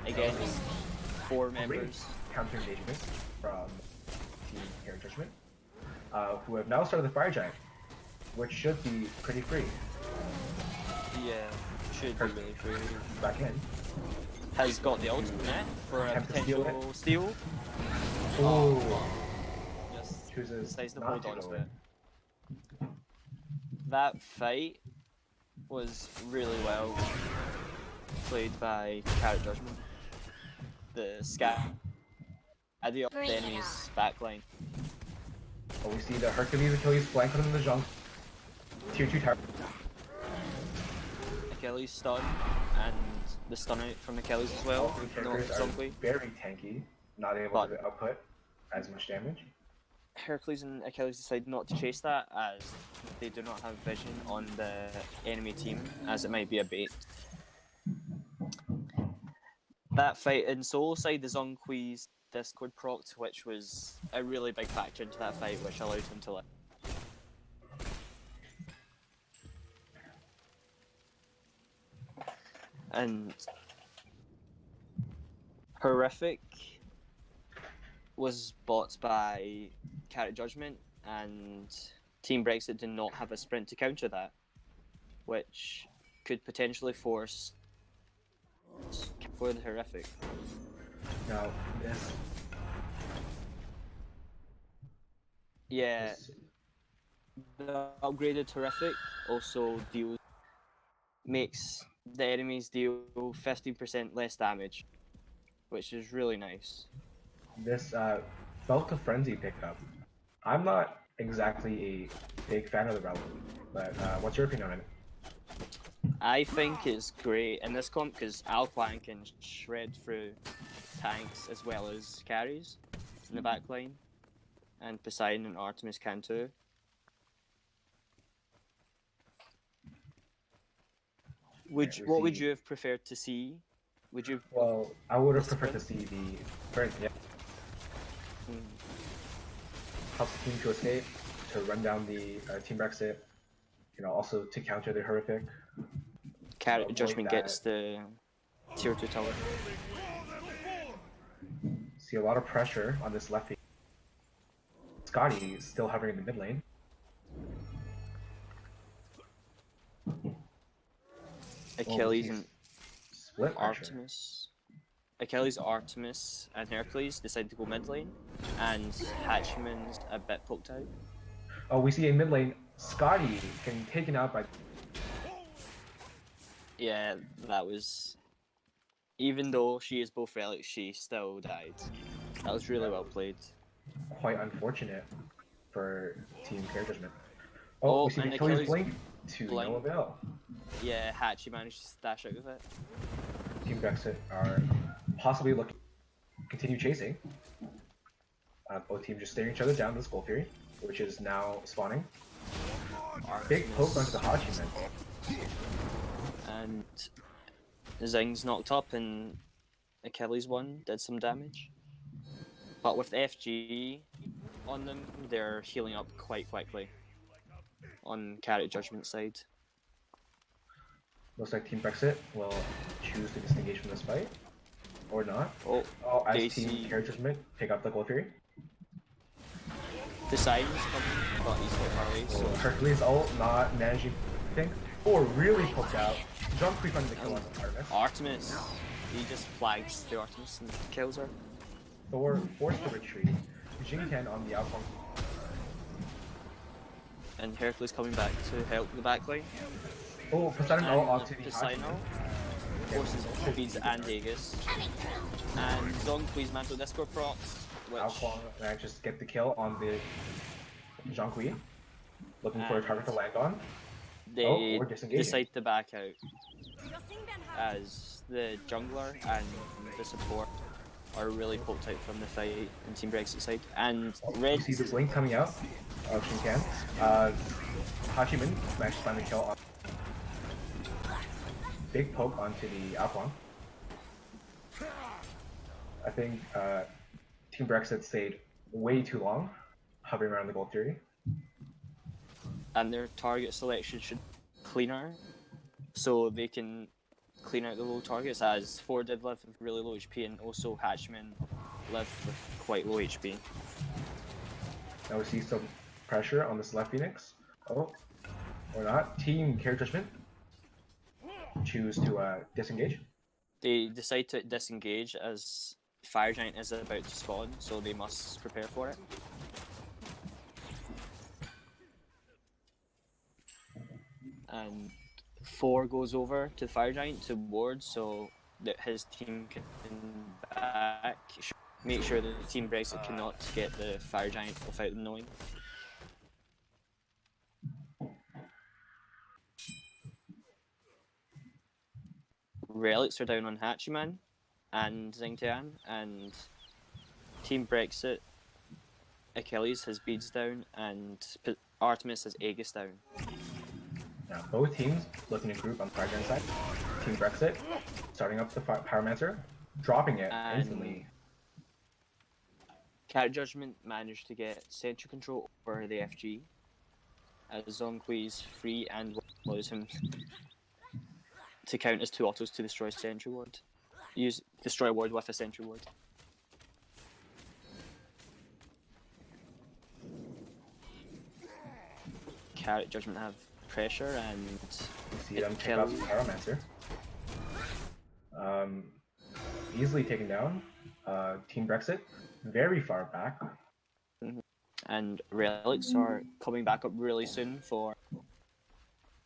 against 4 members. Counter engagement from Team Carrot Judgement, who have now started the Fire Giant, which should be pretty free. Yeah, should be really free. Back in. Has got the ultimate for a Attempt to steal potential steal. Ooh. Just Chooses decides to not hold to on go to in. it. That fight was really well played by Carrot Judgement. The scat at the Bring it enemy's backline. Oh, we see the Hercules Achilles flank on the Zhong. Tier 2 tower. Achilles stun and the stun out from Achilles as well. All three No, characters are Zombie. very tanky, not able But- to output as much damage. Hercules and Achilles decide not to chase that as they do not have vision on the enemy team, as it might be a bait. That fight in solo side, the Zhongqui's Discord procced, which was a really big factor into that fight, which allowed him to live. And Horrific was bought by Carrot Judgement, and Team Brexit did not have a sprint to counter that, which could potentially force for the Horrific. Now, this Yeah, the upgraded Horrific also makes the enemies deal 15% less damage, which is really nice. this Belt of Frenzy pickup. I'm not exactly a big fan of the relic, but what's your opinion on it? I think it's great in this comp because Alquan can shred through tanks as well as carries in the back line, and Poseidon and Artemis can too. What would you have preferred to see? Would you? Well, I would have The preferred to see the sprint. Yeah, helps the team to escape, to run down the Team Brexit. You know, also to counter the Horrific. Carrot avoid Judgement that. gets the tier 2 tower. See a lot of pressure on this lefty. Scotty is still hovering in the mid lane. Achilles he's and split pressure. Artemis. Achilles, Artemis, and Hercules decide to go mid lane, and Hatchman's a bit poked out. Oh, we see a mid lane. Scotty getting taken out by. Yeah, that was. Even though she is both relics, she still died. That was really well played. Quite unfortunate for Team Carrot Judgement. Oh, Oh, we see and Achilles Achilles blink to blink. no avail. Yeah, Hatchie managed to stash out of it. Team Brexit are possibly looking to continue chasing. Both teams just staring each other down this Gold Fury, which is now spawning. Big poke onto the Hachiman. And Zing's knocked up and Achilles one did some damage. But with FG on them, they're healing up quite quickly on Carrot Judgement side. Looks like Team Brexit will choose to disengage from this fight, or not. Oh, As they Team see Carrot Judgement pick up the Gold Fury. Poseidon's coming, but he's quite far away, So so Hercules ult not managing anything, or really poked out. Jump creep on the kill on Artemis. Artemis, he just flags the Artemis and kills her. Thor forced to retreat. Jinken on the outflank. And Hercules coming back to help the backline. Oh, Poseidon ult And onto the Poseidon Hachiman. forces Speeds and Aegis. And Zhongqui's Mantle Discord procs, which Alquan manages to get the kill on the Zhongqi. Looking for a target to land on. they we're disengaging. decide to back out as the jungler and the support are really poked out from the fight in Team Brexit side. And You Red, see the blink coming out of Shinkan. Hachiman managed to find the kill on. Big poke onto the Alquan. I think Team Brexit stayed way too long hovering around the Gold Fury. and their target selection should be cleaner, so they can clean out the low targets, as 4 did live with really low HP and also Hatchman lived with quite low HP. Now we see some pressure on this left Phoenix. Oh, or not. Team Carrot Judgement choose to disengage. They decide to disengage as Fire Giant is about to spawn, so they must prepare for it. And 4 goes over to Fire Giant to ward so that his team can back. Make sure that Team Brexit cannot get the Fire Giant without them knowing. Relics are down on Hachiman and Xingtian, and Team Brexit, Achilles has Beads down, and Artemis has Aegis down. Now, both teams looking to group on the Fire side. Team Brexit starting up the Pyromancer, dropping it And instantly. Carrot Judgement managed to get Sentry control over the FG, as Zongqui's free and allows him to count as 2 autos to destroy Sentry Ward. Use destroy ward with a Sentry Ward. Carrot Judgement have pressure and You see them pick up the Pyromancer. Easily taken down. Team Brexit very far back. And relics are coming back up really soon for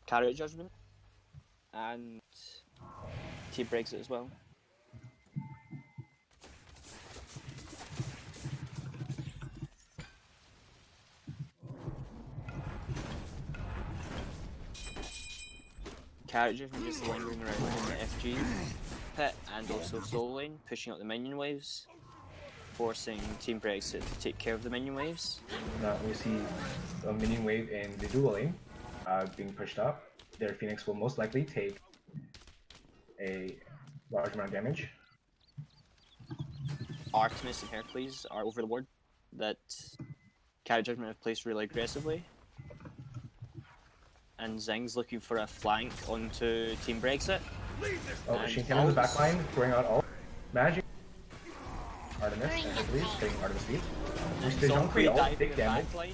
Carrot Judgement and Team Brexit as well. Carrot Judgement just lingering around in the FG pit and also solo lane, pushing up the minion waves, forcing Team Brexit to take care of the minion waves. Now we see a minion wave in the dual lane being pushed up. Their Phoenix will most likely take a large amount of damage. Artemis and Hercules are over the ward that Carrot Judgement have placed really aggressively. And Zing's looking for a flank onto Team Brexit. Oh, And Xingtian on the back ults. line, throwing out ult. Managing Artemis and Hercules, taking Artemis beat. The Zombie Zongqui ult, diving big the damage. backline,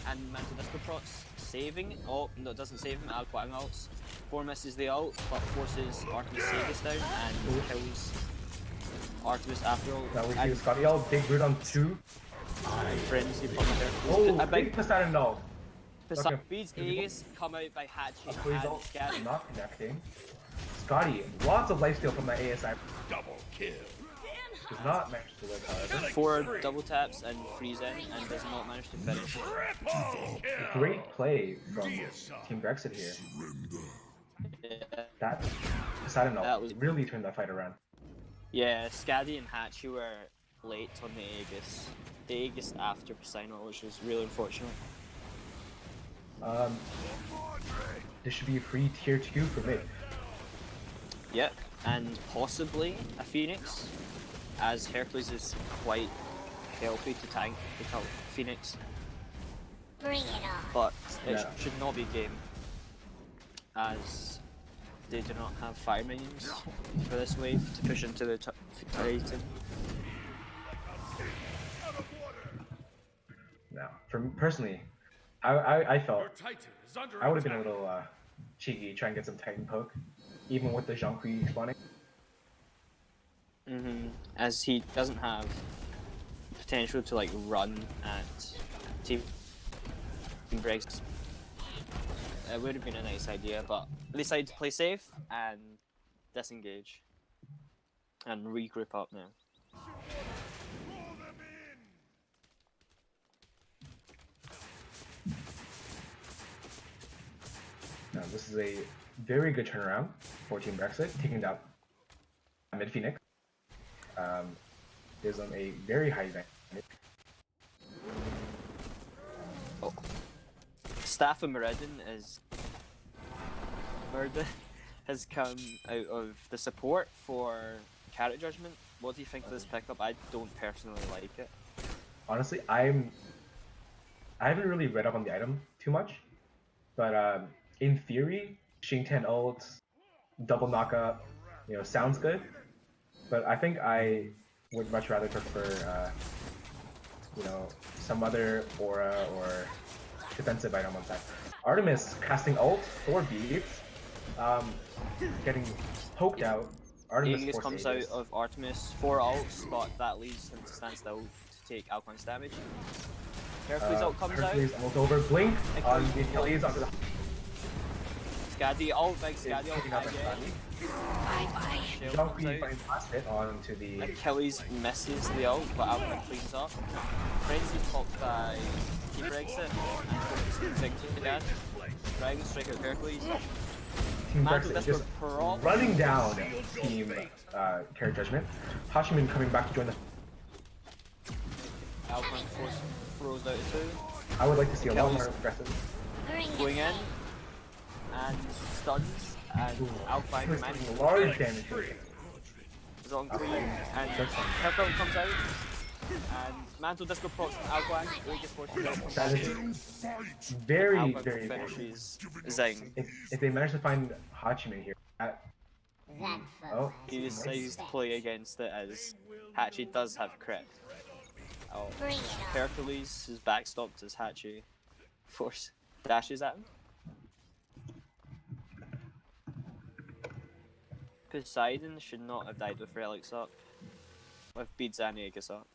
and Mantle Disco Procs saving. Oh, no, it doesn't save him. Alquang ults. 4 misses the ult, but forces Artemis Aegis down and kills Artemis after all. Now we see And the Scotty ult, big root on 2. Frenzy from Hercules. Oh, A big big Poseidon null. Okay. Beats Aegis come out by Hachi Achilles and ult Scary. not connecting. Scotty, lots of lifesteal from that ASI. Double kill. Does not manage to live, however. 4 double taps and freeze in and does not manage to finish. Triple kill. Great play from Team Brexit here. That Poseidon That ult was- really turned that fight around. Yeah, Scaddy and Hachi were late on the Aegis. The Aegis after Poseidon, which was really unfortunate. This should be a free tier 2 for mid. Yep, and possibly a Phoenix, as Hercules is quite healthy to tank the Phoenix, Bring it on. but it Yeah. should not be game, as they do not have fire minions for this wave to push into the Titan. Now, for me personally, I felt Your Titan is under I would have been a attack. little cheeky, try and get some Titan poke, even with the Zongqui spawning. As he doesn't have potential to like run at Team Brexit. It would have been a nice idea, but they decided to play safe and disengage and regroup up now. Now, this is a very good turnaround for Team Brexit, taking down mid Phoenix. Gives them a very high advantage. Oh. Staff of Meridian has come out of the support for Carrot Judgement. What do you think of this pickup? I don't personally like it. Honestly, I haven't really read up on the item too much, but in theory, Xingtian ults, double knockup, sounds good. But I think I would much rather prefer, some other aura or defensive item on side. Artemis casting ult, 4 beads, getting poked out. Artemis Aegis forces comes out Aegis. of Artemis, 4 ults, but that leaves him to stand still to take Alquan's damage. Hercules ult comes Hercules ult over, blink on the Achilles Achilles onto the Scaddy ult, big Scaddy ult taking out by again. Scotty. Bye-bye. Shell comes Zongqui out. finds last hit onto the Achilles misses the ult, but Alquan cleans up. Frenzy popped by Team Brexit, and focuses Xingtian. Dragon strike out Hercules. Team Mantle Brexit this just were probably running down Team Carrot Judgement. Hashime coming back to join the. Alpine throws out two. I would like to see a lot Kelly's more aggressive. Bring it going in on. and stuns, and Alpine Taking manages large damage here. is on clean, and That's fine. Hercule comes out, and Mantle Disco procs Alpine, Aegis forces out from That back. is very, Alpine very, very. finishes Zing. If they manage to find Hachime here, That oh, He decides to play against it as Hachi does have crit. Oh, Bring it on. Hercules is backstopped as Hachi force dashes at him. Poseidon should not have died with relics up, with beads and Aegis up.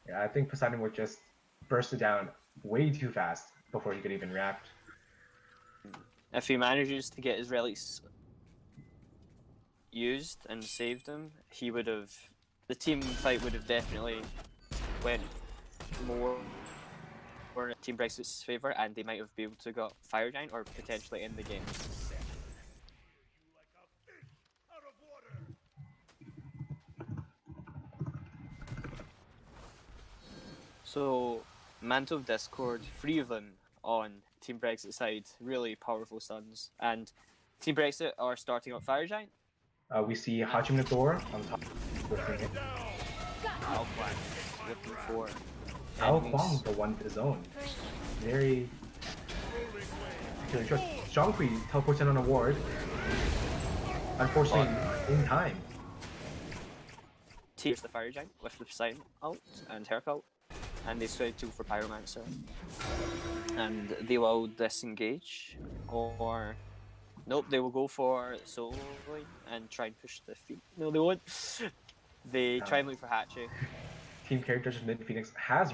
yeah, I think Poseidon would just burst it down way too fast before he could even react. If he manages to get his relics used and saved him, he would have. The team fight would have definitely went more in Team Brexit's favour, and they might have been able to got Fire Giant or potentially in the game. So, Mantle of Discord, 3 of them on Team Brexit side, really powerful stuns. And Team Brexit are starting up Fire Giant. We see Hachime Thor on top. Alpine looking for Ao enemies. Kwang, the one with his own. Bring it Very secure choice. Zhonghui teleports in on a ward. Unfortunately, in time. Tears the Fire Giant with the Poseidon ult and Hercule, and they switch to for Pyromancer. And they will disengage, or nope, they will go for solo lane and try and push the feet. No, they won't. They try and wait for Hachi. Team Characters Mid Phoenix has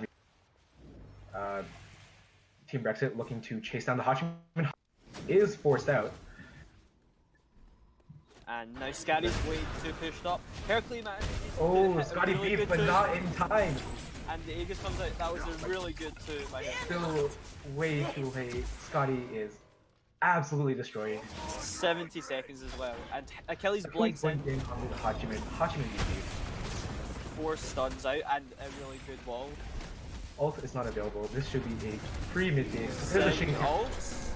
Team Brexit looking to chase down the Hachime is forced out. And now Scotty's way too pushed up. Hercules manages to Oh, hit a Scotty really beef, good but two, not in time. and the Aegis comes out. That was a really good two by him. Still way too late. Scotty is absolutely destroyed. 70 seconds as well. And Achilles Who's blinks going in, in on the Hachime? Hachime GG. 4 stuns out, and a really good wall. Ult is not available. This should be a free mid game. There's a Zing Shin ults.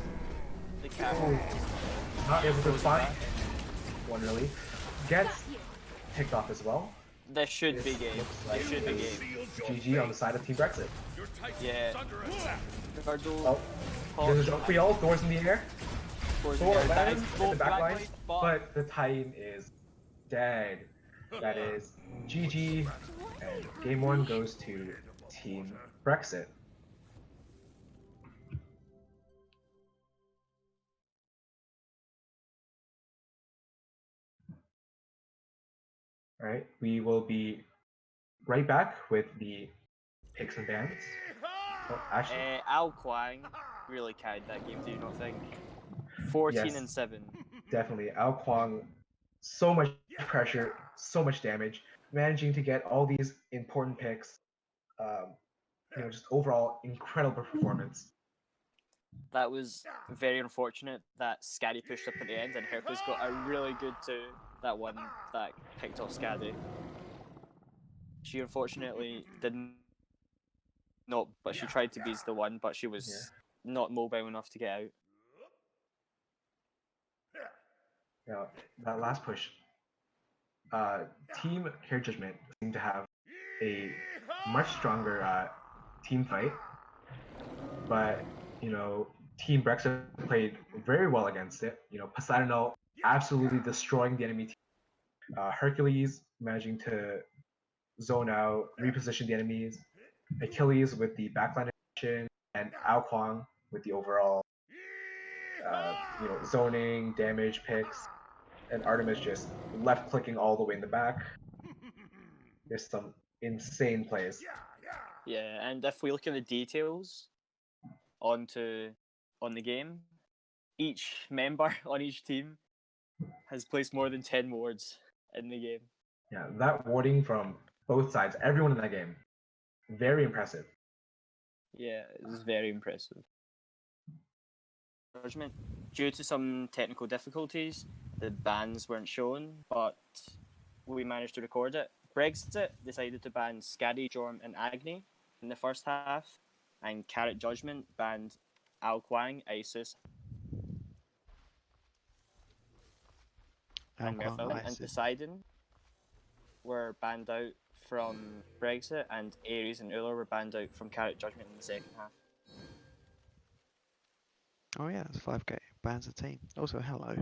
The cap. not able to find one really. Gets picked off as well. This should be This game. looks This like should be a game. GG on the side of Team Brexit. Your Titan Yeah. is under attack. Ricardo Oh, there's a Zhonghui ult. Thor's in the air. scores Thor again. lands Dives in both the back line, backline, but but the Titan is dead. That is GG, and game 1 goes to Team Brexit. All right, we will be right back with the picks and bans. Oh, actually, Al Kwang really carried that game, do you not think? 14 Yes. and 7. definitely Ao Kwang, so much pressure, so much damage, managing to get all these important picks. Just overall incredible performance. That was very unfortunate that Scaddy pushed up at the end and Hercules got a really good 2, that one that picked off Scaddy. She unfortunately didn't not, but she tried to beat the one, but she was not mobile enough to get out. Now, that last push, Team Carrot Judgement seemed to have a much stronger team fight, but Team Brexit played very well against it. Poseidon absolutely destroying the enemy team. Hercules managing to zone out, reposition the enemies. Achilles with the backline action, and Ao Kwang with the overall zoning, damage picks, and Artemis just left clicking all the way in the back. There's some insane plays. Yeah, and if we look at the details on the game, each member on each team has placed more than 10 wards in the game. Yeah, that warding from both sides, everyone in that game, very impressive. Yeah, it was very impressive. Judgement. Due to some technical difficulties, the bans weren't shown, but we managed to record it. Brexit decided to ban Scaddy, Jorm, and Agni in the first half, and Carrot Judgement banned Al Quang, Isis, and Merfolk, and Poseidon were banned out from Brexit, and Ares and Uller were banned out from Carrot Judgement in the second half. Oh yeah, it's 5k. Bans a team. Also, hello.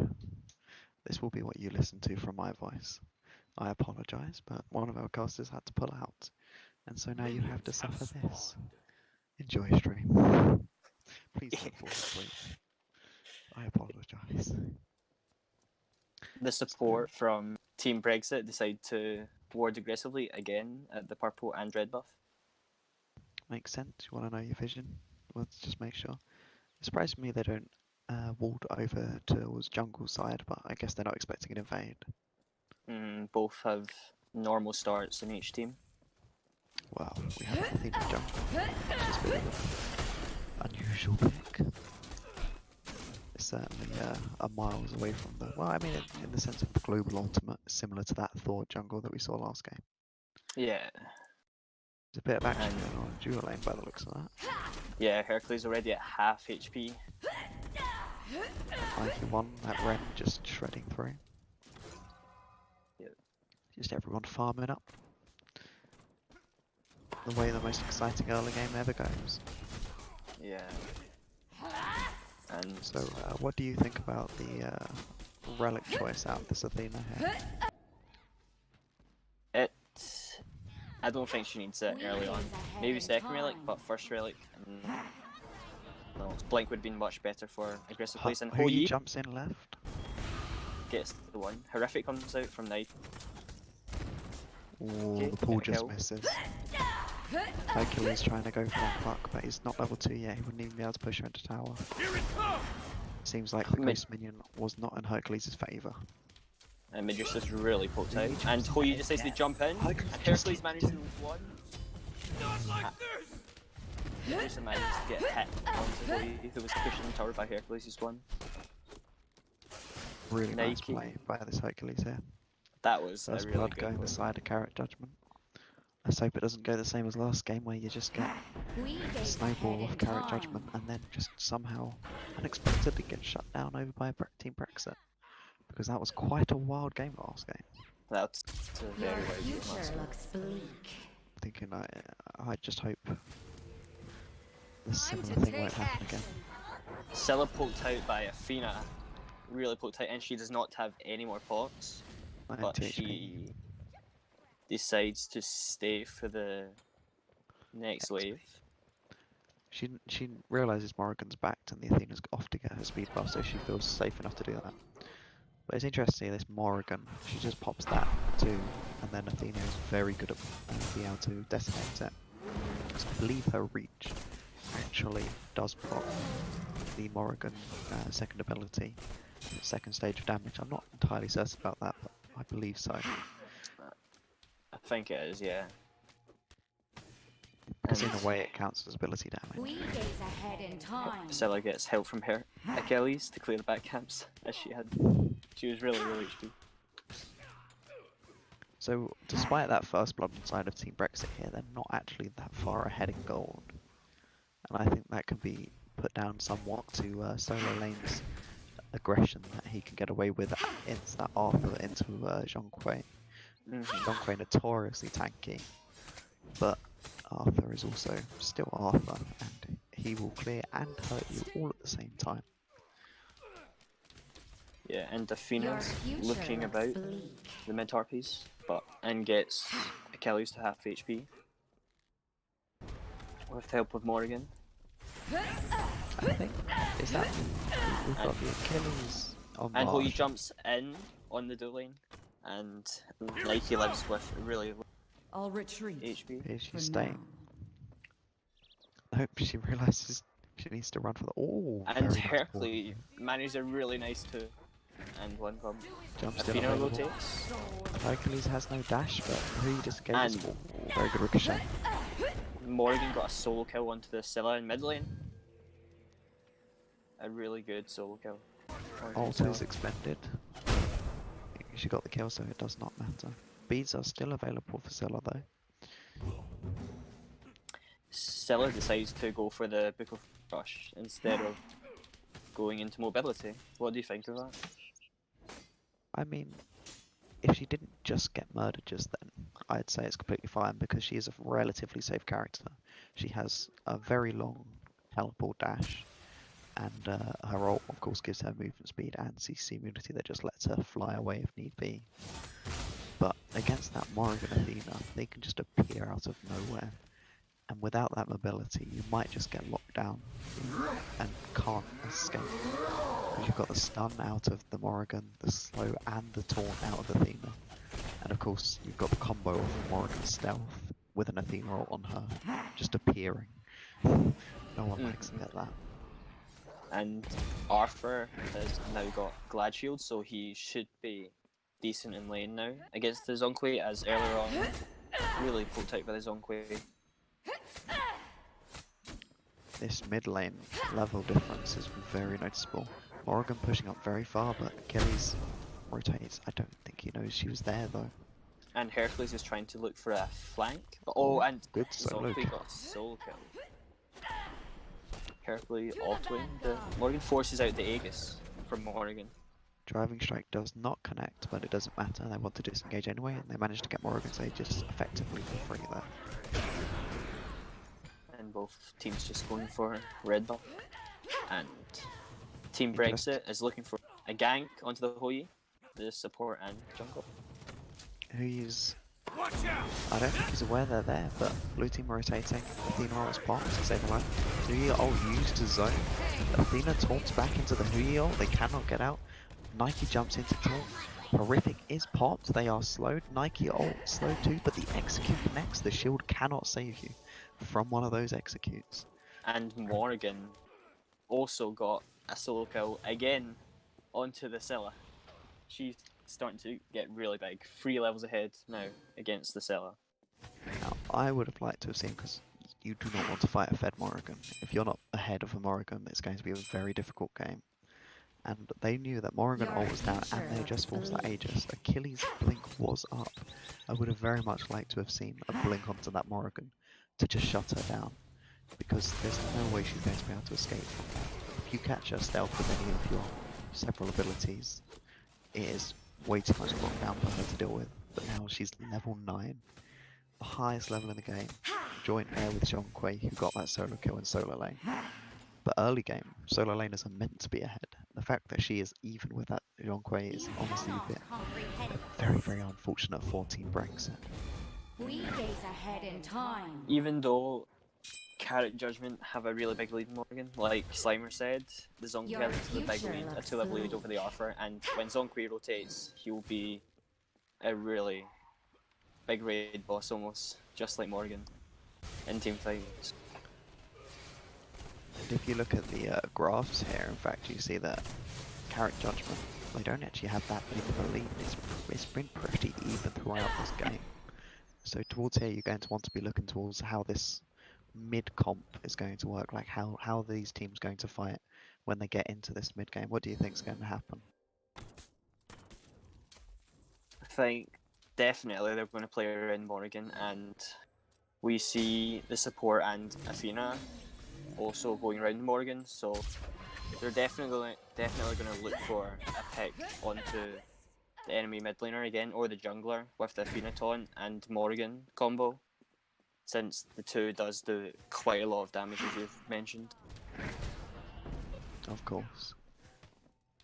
This will be what you listen to from my voice. I apologise, but one of our casters had to pull out, and so now you have to suffer this. Enjoy stream. Please don't fall asleep. I apologise. The support from Team Brexit decided to ward aggressively again at the purple and red buff. Makes sense. You want to know your vision? Let's just make sure. It surprised me they don't walled over towards jungle side, but I guess they're not expecting an invade. Both have normal starts in each team. Well, we have an Athena jungle, which is a bit of an unusual pick. It's certainly a miles away from the... Well, I mean, in the sense of the global ultimate, similar to that Thor jungle that we saw last game. Yeah. There's a bit of action going on in dual lane by the looks of that. Yeah, Hercules already at half HP. 91, that Ren just shredding through. Yep. Just everyone farming up. The way the most exciting early game ever goes. Yeah. And So, what do you think about the relic choice out of this Athena here? I don't think she needs it early on. Maybe second relic, but first relic. No, Blink would have been much better for aggressive plays. And Who Hou jumps in left? gets the one. Horrific comes out from Night. Ooh, Okay, the pool get a just kill. misses. Hercules trying to go for that pluck, but he's not level 2 yet. He wouldn't even be able to push her into tower. Here it comes! Seems like the Ghost minion was not in Hercules' favour. And Midris just really poked out. And Hou decides to jump in. And Hercules managed to one. Not like this! Midris managed to get hit onto Hou, who was pushed in the tower by Hercules' one. Really nice Nike. play by this Hercules here. That was First a really blood good going one. the side of Carrot Judgement. Let's hope it doesn't go the same as last game where you just get a snowball of Carrot Judgement and then just somehow unexpectedly get shut down over by Team Brexit. Because that was quite a wild game last game. That's a Your very, very good future last one. looks bleak. Thinking I just hope this similar thing won't happen again. Scylla poked out by Athena. Really poked out, and she does not have any more pots. 90 But HP. she decides to stay for the next wave. She realises Morrigan's backed and the Athena's off to get her speed buff, so she feels safe enough to do that. But it's interesting, this Morrigan, she just pops that too, and then Athena is very good at being able to detonate it. So I believe her reach actually does proc the Morrigan second ability, second stage of damage. I'm not entirely certain about that, but I believe so. I think it is, yeah. Because in a way it counts as ability damage. We gaze ahead in time. Scylla gets help from her Achilles to clear the back camps, as she had. She was really, really HP. So, despite that first blood side of Team Brexit here, they're not actually that far ahead in gold. And I think that can be put down somewhat to Solo Lane's aggression that he can get away with into that Arthur into Zhonghui. Zhonghui notoriously tanky, but Arthur is also still Arthur, and he will clear and hurt you all at the same time. Yeah, and Athena's Your future looking looks about bleak. the mid harpies, and gets Achilles to half HP. With the help of Morrigan. I think, is that, we've got the Achilles on And Hou Mars. jumps in on the dual lane, and Nike lives with really low I'll retreat. HP. Here she's for staying. now. I hope she realises she needs to run for the... Oh, And very nice ball. Hercules manages a really nice 2 and 1 combo. Jump still Athena available. rotates. Hercules has no dash, but he just gave us And- very good ricochet. Morrigan got a solo kill onto the Scylla in mid lane. a really good solo kill. Ult is expended. She got the kill, so it does not matter. Beads are still available for Scylla though. Scylla decides to go for the Book of Rush instead of going into mobility. What do you think of that? I mean, if she didn't just get murdered just then, I'd say it's completely fine because she is a relatively safe character. She has a very long teleport dash, and her ult, of course, gives her movement speed and CC immunity that just lets her fly away if need be. But against that Morrigan Athena, they can just appear out of nowhere. And without that mobility, you might just get locked down and can't escape. Because you've got the stun out of the Morrigan, the slow and the taunt out of Athena. And of course, you've got the combo of Morrigan stealth with an Athena ult on her, just appearing. No one likes to get that. And Arthur has now got Glad Shield, so he should be decent in lane now against the Zonquay, as earlier on, really poked out by the Zonquay. This mid lane level difference is very noticeable. Morrigan pushing up very far, but Achilles rotates. I don't think he knows she was there though. And Hercules is trying to look for a flank. Oh, and good solo Zonquay kill. got solo kill. Hercules ulting. The Morrigan forces out the Aegis from Morrigan. Driving strike does not connect, but it doesn't matter. They want to disengage anyway, and they manage to get Morrigan's Aegis effectively for free there. And both teams just going for red buff. And Team Brexit is looking for a gank onto the Hoi, the support and jungle. Who's... Watch out! I don't think he's aware they're there, but blue team are rotating. Athena ult is popped to save a life. Hui ult used to zone. Athena taunts back into the Hui ult. They cannot get out. Nike jumps into taunt. Horrific is popped. They are slowed. Nike ult slowed too, but the execute connects. The shield cannot save you from one of those executes. And Morrigan also got a solo kill again onto the Scylla. She's starting to get really big. 3 levels ahead now against the Scylla. Now, I would have liked to have seen, because you do not want to fight a fed Morrigan. If you're not ahead of a Morrigan, it's going to be a very difficult game. And they knew that Morrigan ult was down and they just forced that Aegis. Achilles' blink was up. I would have very much liked to have seen a blink onto that Morrigan to just shut her down. Because there's no way she's going to be able to escape from that. If you catch her stealth with any of your several abilities, it is way too much lockdown for her to deal with. But now she's level 9. The highest level in the game. Joint pair with Zonquay, who got that solo kill in solo lane. But early game, solo laners are meant to be ahead. The fact that she is even with that Zonquay is honestly a bit very, very unfortunate for Team Brexit. We gaze ahead in time. Even though Carrot Judgement have a really big lead in Morrigan, like Slimer said, the Zonquay has the big lead, a 2-level lead over the Arthur, and when Zonquay rotates, he'll be a really big raid boss almost, just like Morrigan in team fights. And if you look at the graphs here, in fact, you see that Carrot Judgement, they don't actually have that big of a lead. It's been pretty even throughout this game. So towards here, you're going to want to be looking towards how this mid-comp is going to work, like how these teams are going to fight when they get into this mid-game. What do you think is going to happen? I think definitely they're going to play around Morrigan, and we see the support and Athena also going around Morrigan, so they're definitely going to look for a pick onto the enemy mid laner again, or the jungler with the Athena taunt and Morrigan combo, since the two does do quite a lot of damage, as you've mentioned. Of course.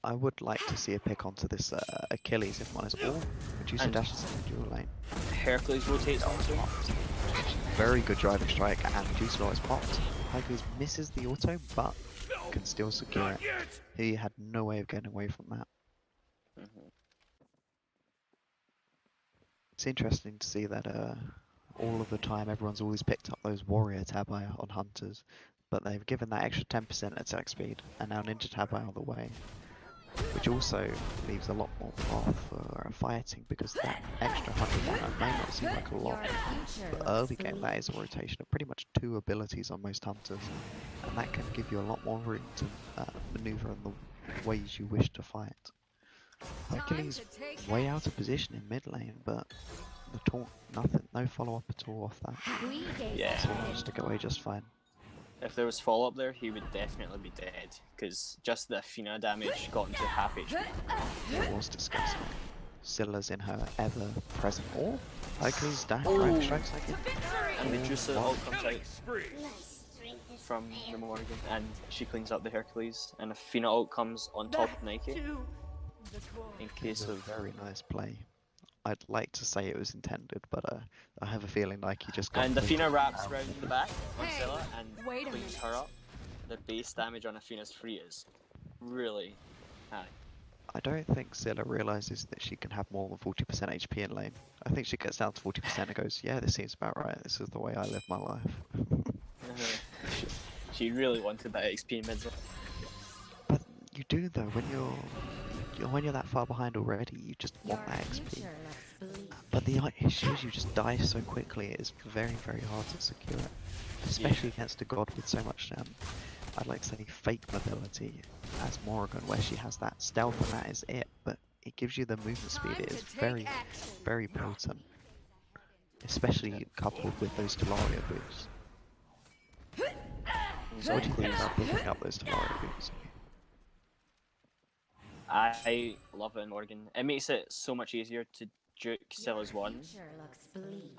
I would like to see a pick onto this Achilles, if one is all. Medusa And- dashes into dual lane. Hercules rotates onto him. Very good driving strike, and Medusa is popped. Hercules misses the auto, but can still secure it. He had no way of getting away from that. It's interesting to see that all of the time everyone's always picked up those warrior tabi on hunters, but they've given that extra 10% attack speed, and now ninja tabi out of the way. which also leaves a lot more path for fighting because that extra 100 mana may not seem like a lot, but early game that is a rotation of pretty much 2 abilities on most hunters, and that can give you a lot more room to maneuver in the ways you wish to fight. Hercules way out of position in mid lane, but the taunt, nothing, no follow up at all off that. Yeah. So he managed to get away just fine. If there was follow up there, he would definitely be dead, because just the Athena damage got him to half HP. It was disgusting. Scylla's in her ever-present orb. Hercules drag strikes like it. And the Juicer Wow. ult comes out from the Morgan, and she cleans up the Hercules, and Athena ult comes on top of Nike, in case It's a of... very nice play. I'd like to say it was intended, but I have a feeling like he just got. And completely Athena wraps out. round the back on Scylla and wait a cleans minute. her up. The base damage on Athena's free is really high. I don't think Scylla realizes that she can have more than 40% HP in lane. I think she gets down to 40% and goes, yeah, this seems about right. This is the way I live my life. She really wanted that XP in mid lane. But you do though, when you're that far behind already, you just want that XP. But the issue is you just die so quickly, it is very, very hard to secure it. Especially against a god with so much, I'd like to say fake mobility as Morrigan, where she has that stealth and that is it, but it gives you the movement speed. It is very, very potent. Especially coupled with those Talaria boots. So what do you think about picking up those Talaria boots? I love it in Morgan. It makes it so much easier to juke Scylla's one,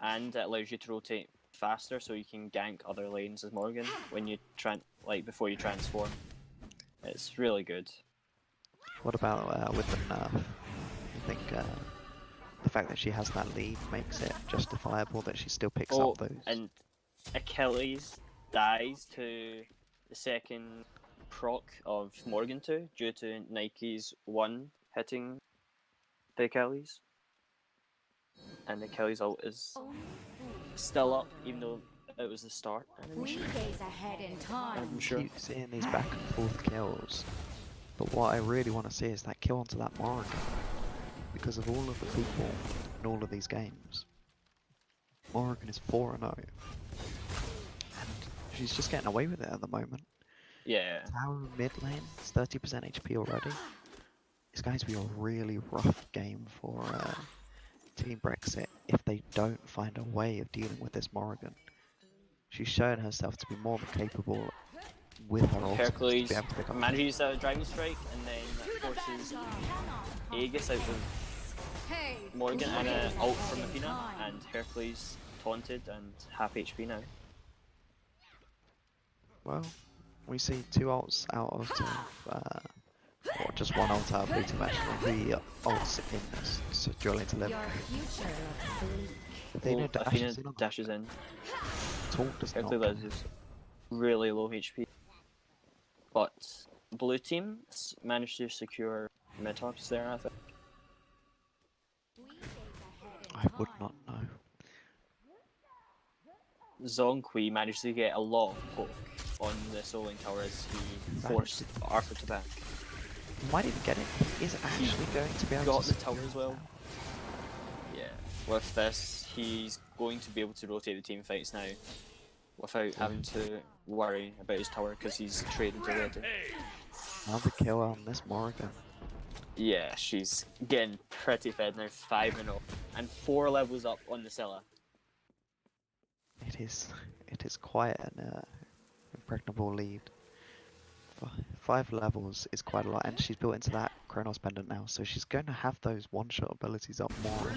and it allows you to rotate faster so you can gank other lanes as Morgan when you before you transform. It's really good. What about with the nerf? I think the fact that she has that lead makes it justifiable that she still picks up those. And Achilles dies to the second proc of Morgan 2 due to Nike's 1 hitting the Achilles. And the Achilles ult is still up, even though it was the start. We gaze ahead in time. I'm sure. Keep seeing these back and forth kills, but what I really want to see is that kill onto that Morrigan, because of all of the people in all of these games, Morrigan is 4-0, and she's just getting away with it at the moment. Yeah. Tower mid lane, it's 30% HP already. It's going to be a really rough game for Team Brexit if they don't find a way of dealing with this Morrigan. She's shown herself to be more than capable with her ultimate to Hercules be able to pick up. manages a Dragon Strike and then forces Aegis out of Morgan and an ult from Athena, and Hercules taunted and half HP now. Well, we see 2 ults out of or just 1 ult out of blue team actually. 3 ults in this dueling to live. Athena dashes in on dashes in. Taunt does not Hercules count. is really low HP. But blue team managed to secure mid-tops there, I think. I would not know. Zhonghui managed to get a lot of poke on the Soling Tower as he forced Arthur to back. He might even get it. He is actually going to be able Got to the secure tower as it well. now. Yeah, with this, he's going to be able to rotate the team fights now without having to worry about his tower because he's traded already. Another kill on this Morrigan. Yeah, she's getting pretty fed now, 5-0, and 4 levels up on the Scylla. It is quite an impregnable lead. 5 levels is quite a lot, and she's built into that Chronos pendant now, so she's going to have those one-shot abilities up more.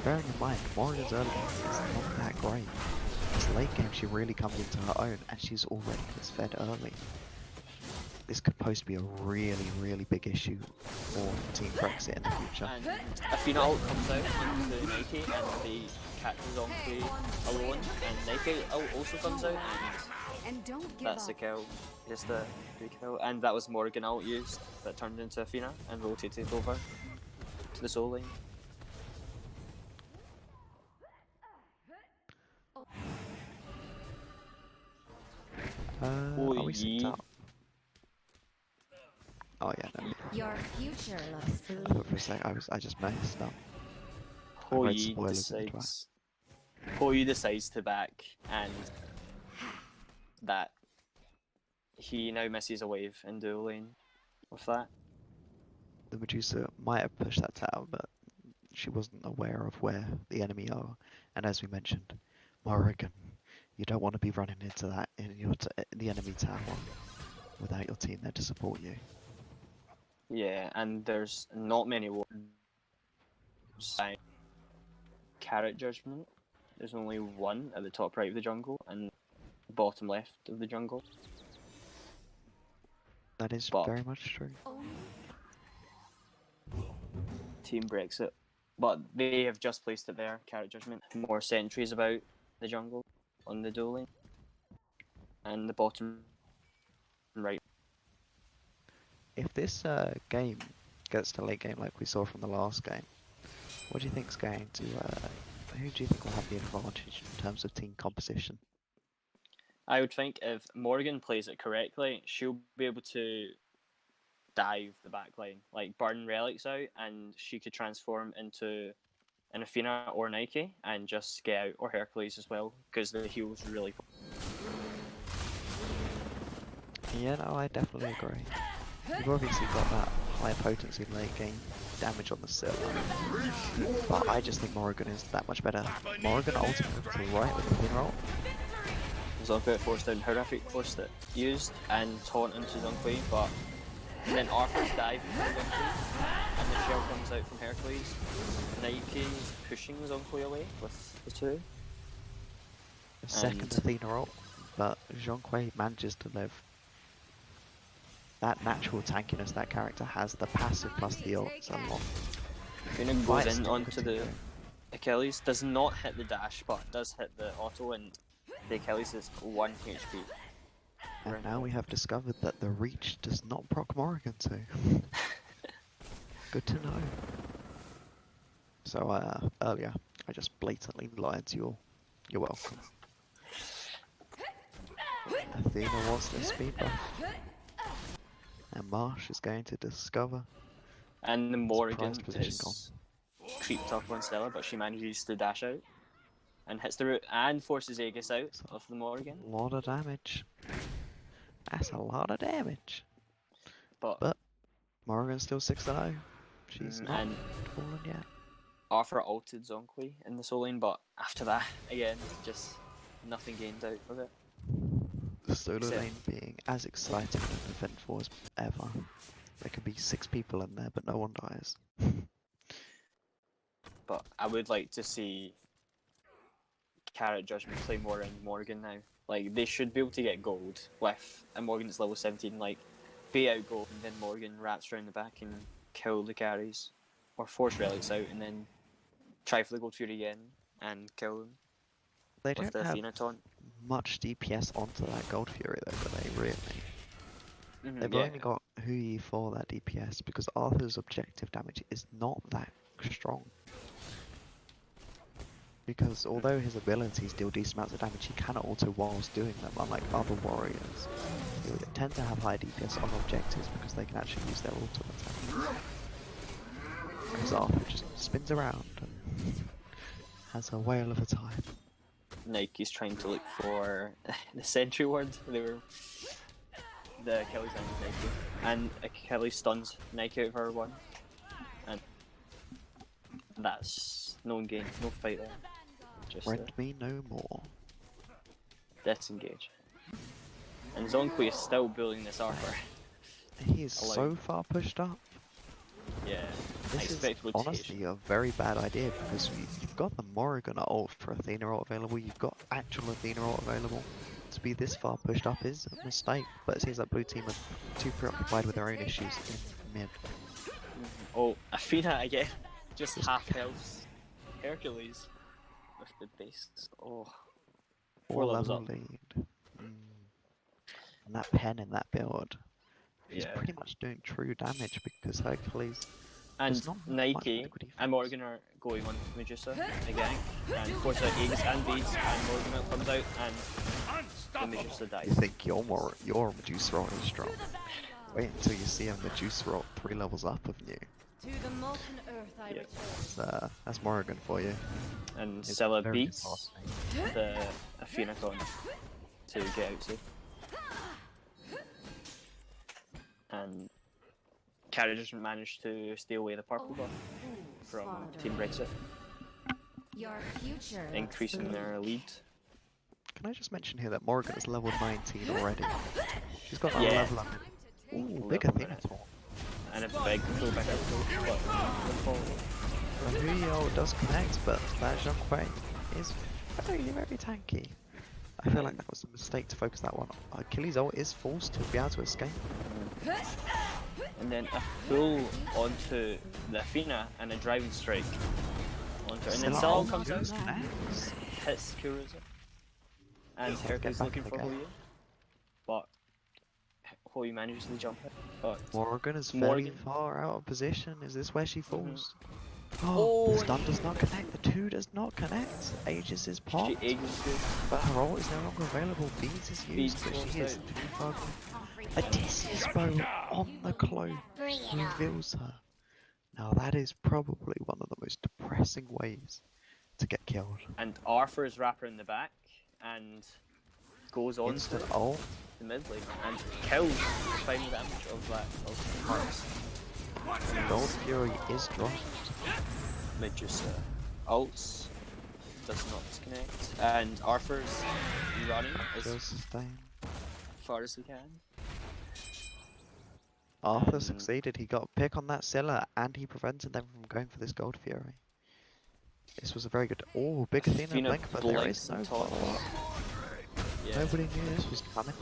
Bearing in mind, Morrigan's early game is not that great. This late game she really comes into her own, and she's already fed early. This could pose to be a really, really big issue for Team Brexit in the future. And Athena ult comes out into Nike, and they catch Zhonghui alone, and Nike ult also comes out, and that's a kill. Just a free kill. And that was Morgan ult used that turned into Athena and rotated over to the soul lane. Are we synced up? Oh yeah, no. Your future looks I thought bleak. for a sec I just messed up. I Hou read Yi spoilers in the chat. decides to back, and that he now misses a wave in dual lane with that. The Medusa might have pushed that tower, but she wasn't aware of where the enemy are. And as we mentioned, Morrigan, you don't want to be running into that in the enemy tower without your team there to support you. Yeah, and there's not many wards. Carrot Judgement. There's only one at the top right of the jungle and bottom left of the jungle. That is But very much true. Team Brexit. But they have just placed it there, Carrot Judgement. More sentries about the jungle on the dual lane. And the bottom right. If this game gets to late game like we saw from the last game, what do you think's going to? Who do you think will have the advantage in terms of team composition? I would think if Morgan plays it correctly, she'll be able to dive the back line, like burn relics out, and she could transform into an Athena or Nike and just get out, or Hercules as well, because the heal's really. Yeah, no, I definitely agree. You've obviously got that high potency late game damage on the Scylla, but I just think Morrigan is that much better. Morrigan ultimate to the right with the pin roll. Zonquay forced down horrific force that used and taunt into Zonquay, but then Arthur's diving from Zonquay and the shell comes out from Hercules. Nike's pushing Zonquay away with the two. A second Athena ult, but Zhonghui manages to live. That natural tankiness that character has, the passive plus the ult, is a lot. Athena goes in onto the Achilles, does not hit the dash, but does hit the auto, and the Achilles is 1 HP. And now we have discovered that the reach does not proc Morrigan too. Good to know. So earlier, I just blatantly lied to you all. You're welcome. Athena wants the speed buff. And Marsh is going to discover. And the Morrigan position is creeped up on Stella, but she manages to dash out and hits the root and forces Aegis out of the Morrigan. A lot of damage. That's a lot of damage. But Morrigan's still 6-0. She's not and fallen yet. Arthur ulted Zonquay in the solo lane, but after that, again, just nothing gained out of it. The solo lane being as exciting and eventful as ever. There can be 6 people in there, but no one dies. But I would like to see Carrot Judgement play more around Morgan now. Like, they should be able to get gold with a Morgan that's level 17, like, bait out gold and then Morgan wraps around the back and kill the carries. Or force relics out and then try for the gold fury again and kill them. They with don't the have Athena taunt. much DPS onto that gold fury though, do they really? They've Yeah. only got Hui for that DPS because Arthur's objective damage is not that strong. Because although his abilities deal decent amounts of damage, he cannot alter whilst doing them, unlike other warriors. They tend to have high DPS on objectives because they can actually use their ultimate attack. Because Arthur just spins around and has a whale of a time. Nike's trying to look for the sentry ward. The Achilles down with Nike. And Achilles stuns Nike out of her one. And that's no gain, no fight there. Just Rent me no more. disengage. And Zonquay is still building this Arthur. He is so far pushed up. Yeah. This is honestly a very bad idea because you've got the Morrigan ult for Athena ult available, you've got actual Athena ult available. To be this far pushed up is a mistake, but it seems like blue team are too preoccupied with their own issues in mid. Oh, Athena again. Just half health. Hercules with the base. Oh. 4 levels up. Lead. And that pen in that build. He's pretty much doing true damage because Hercules. And Nike and Morgan are going on Medusa again, and force out Aegis and Beads, and Morgan comes out and the Medusa dies. You think your Medusa ult is strong? Wait until you see a Medusa roll 3 levels up of you. To the molten earth I Yeah. return. That's Morrigan for you. And It's Scylla very beats fast. the Athena con to get out to. And Carrot Judgement managed to steal away the purple buff from Team Brexit, Your future looks increasing bleak. their lead. Can I just mention here that Morrigan is level 19 already? She's got another Yeah. level up. Ooh, big Level Athena taunt. And a big pullback out, but The Huyo does connect, but that Zhonghui is very, very tanky. I feel like that was a mistake to focus that one. Achilles' ult is forced to be able to escape. and then a pull onto the Athena and a driving strike onto her. And then Scylla comes out, Connects. hits Kuruza, and Get Hercules back looking in the for game. Hoyu, but Hoyu manages to jump it. But Morrigan is fairly Morrigan. far out of position. Is this where she falls? Oh, The stun does not connect. The 2 does not connect. Aegis is she popped, ages good. but her ult is no longer available. Beads is used, Beads but she forced is out. too far gone. Odysseus bow on the cloak reveals her. Now that is probably one of the most depressing ways to get killed. And Arthur's wrapper in the back and goes on to Instant ult. the mid lane and kills the final damage of that of Hearts. Gold Fury is dropped. Medusa ults does not disconnect, and Arthur's running as Still sustain. far as he can. Arthur And- succeeded. He got a pick on that Scylla and he prevented them from going for this Gold Fury. This was a very good. Oh, big Athena Athena blink, but there is blinks no and taunts. follow up. Yeah. Nobody knew this was coming.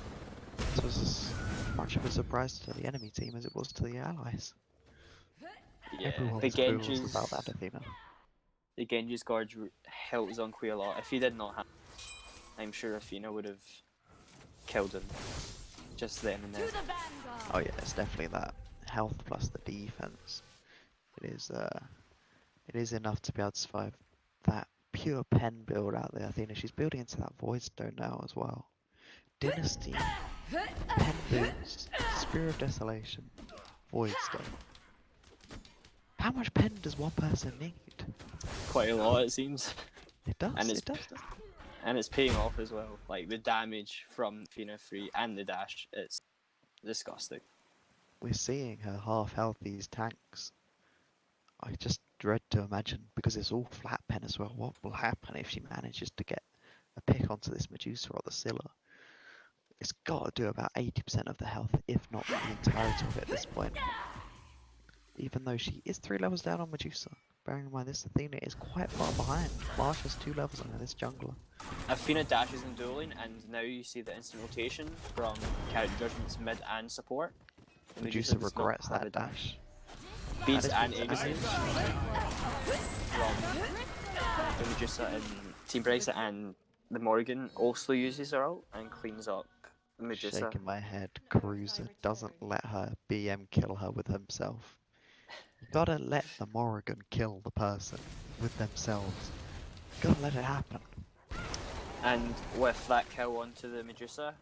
This was as much of a surprise to the enemy team as it was to the allies. Yeah, Everyone the was clueless Genji's about that Athena. the Genji's guard helps on Queen a lot. If he did not have, I'm sure Athena would have killed him just then and To there. the vanguard. Oh yeah, it's definitely that health plus the defense. It is enough to be able to survive that pure pen build out there. Athena, she's building into that Void Stone now as well. Dynasty, pen boots, Spear of Desolation, Void Stone. How much pen does one person need? Quite a lot, it seems, It does. And it's- It does. and it's paying off as well. Like the damage from Athena 3 and the dash, it's disgusting. We're seeing her half health these tanks. I just dread to imagine, because it's all flat pen as well, what will happen if she manages to get a pick onto this Medusa or the Scylla. It's got to do about 80% of the health, if not the entirety of it at this point. Even though she is 3 levels down on Medusa. Bearing in mind this Athena is quite far behind. Marsh has 2 levels on her, this jungler. Athena dashes in dueling, and now you see the instant rotation from Carrot Judgment's mid and support. And Medusa does not regrets have that a dash. Beats That and is Beats and Aegis from the Medusa and Team Brexit, and the Morrigan also uses her ult and cleans up the Medusa. Shaking my head, Cruiser doesn't let her BM kill her with himself. You gotta let the Morrigan kill the person with themselves. You gotta let it happen. And with that kill onto the Medusa,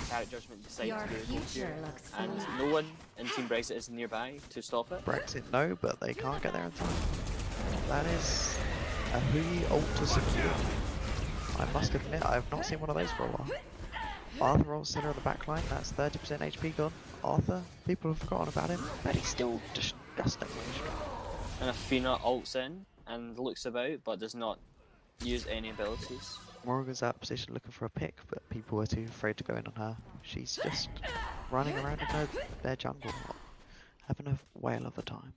Carrot Judgment decides Your to do a gold future here, looks and bleak. no one in Team Brexit is nearby to stop it. Brexit no, but they can't get there in time. That is a Hui ult to secure. I must admit, I have not seen one of those for a while. Arthur ult center of the back line, that's 30% HP gone. Arthur, people have forgotten about him, but he's still disgustingly strong. And Athena ults in and looks about, but does not use any abilities. Morrigan's out of position looking for a pick, but people were too afraid to go in on her. She's just running around in their jungle, having a whale of a time.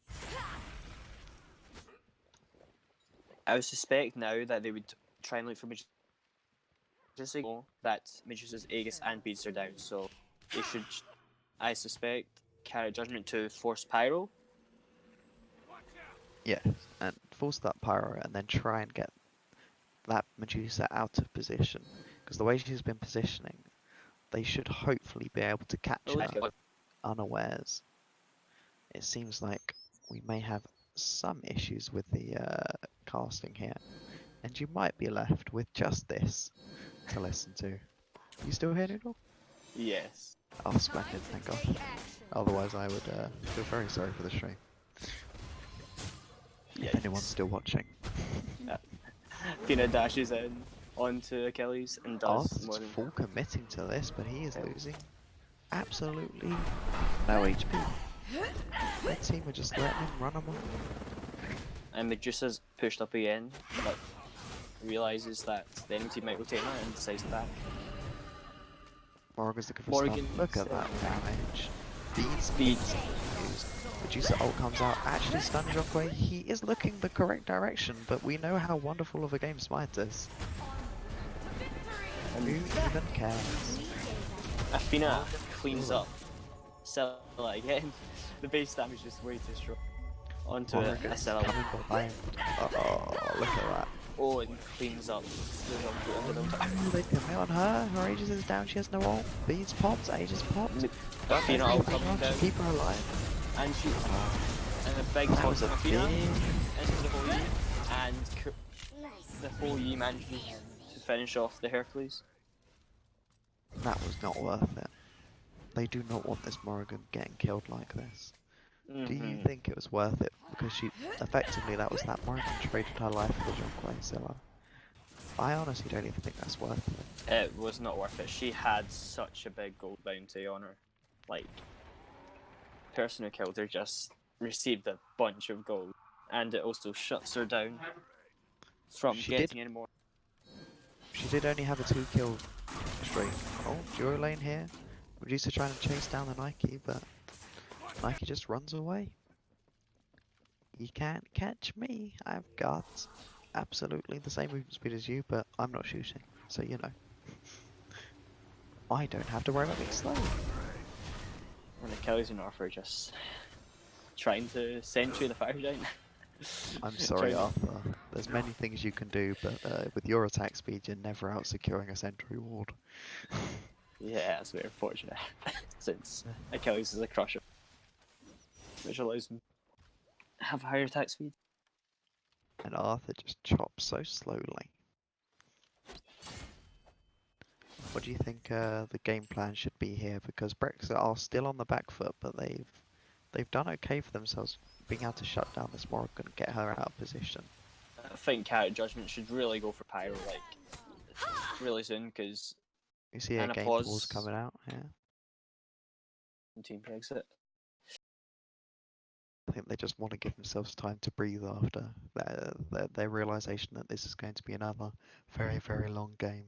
I would suspect now that they would try and look for Medusa that Medusa's Aegis and Beads are down, so they should, I suspect, Carrot Judgment to force Pyro. Yeah, and force that pyro and then try and get that Medusa out of position. Because the way she's been positioning, they should hopefully be able to catch her unawares. It seems like we may have some issues with the casting here, and you might be left with just this to listen to. You still here, Noodle? Yes. Oh, splendid, thank God. Otherwise, I would feel very sorry for the stream. If anyone's still watching. Fina dashes in onto Achilles and does Arthur's more than full committing to this, but he is losing absolutely no HP. The team are just letting him run amok. and Medusa's pushed up again, but realizes that the enemy team might rotate her and decides to back. Morrigan's looking for Morrigan stun. Look at said- that damage. Speed. Speed. Medusa ult comes out, actually stuns Rockway. He is looking the correct direction, but we know how wonderful of a game Smite is. Who even cares? Athena cleans up Scylla again. The base damage is way too strong. Onto a Morrigan's Scylla. coming behind. Oh, look at that. Oh, and cleans up the Oh, they commit on her. Her Aegis is down. She has no ult. Beads popped. Aegis popped. Athena ult coming down. Keep her alive. And she and a big That toss was from a Athena big... into the whole Yi, and the whole Yi manages to finish off the Hercules. That was not worth it. They do not want this Morrigan getting killed like this. Do you think it was worth it? Because she effectively that was that Morrigan traded her life for Jonquil Scylla. I honestly don't even think that's worth it. It was not worth it. She had such a big gold bounty on her. Like, person who killed her just received a bunch of gold, and it also shuts her down from She getting did. any more. She did only have a 2-kill streak. Oh, duo lane here. Medusa trying to chase down the Nike, but Nike just runs away. You can't catch me. I've got absolutely the same movement speed as you, but I'm not shooting, so you know. I don't have to worry about being slow. And Achilles and Arthur are just trying to sentry the fire giant. I'm sorry, Trying- Arthur. There's many things you can do, but with your attack speed, you're never out securing a sentry ward. Yeah, that's very unfortunate. Since Achilles is a crusher, which allows him to have higher attack speed. And Arthur just chops so slowly. What do you think the game plan should be here? Because Brexit are still on the back foot, but they've done okay for themselves, being able to shut down this Morrigan and get her out of position. I think Carrot Judgement should really go for Pyro like really soon because You see a And game applause. pause coming out, yeah. Team Brexit. I think they just want to give themselves time to breathe after their realization that this is going to be another very, very long game.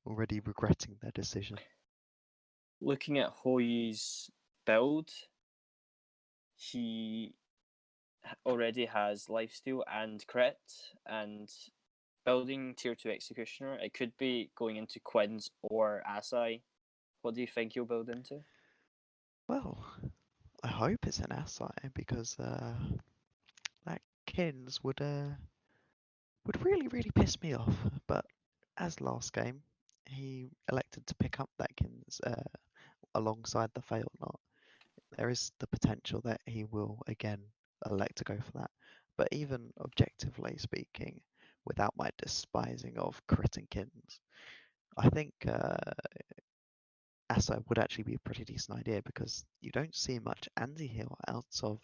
Already regretting their decision. Looking at Hoyi's build, he already has lifesteal and crit, and building tier 2 executioner, it could be going into Quins or Asai. What do you think you'll build into? Well, I hope it's an Asai because that Kins would really, really piss me off. But as last game, he elected to pick up that Kins alongside the failed knot. There is the potential that he will again elect to go for that. But even objectively speaking, without my despising of crit and Kins, I think Asa would actually be a pretty decent idea because you don't see much anti-heal out of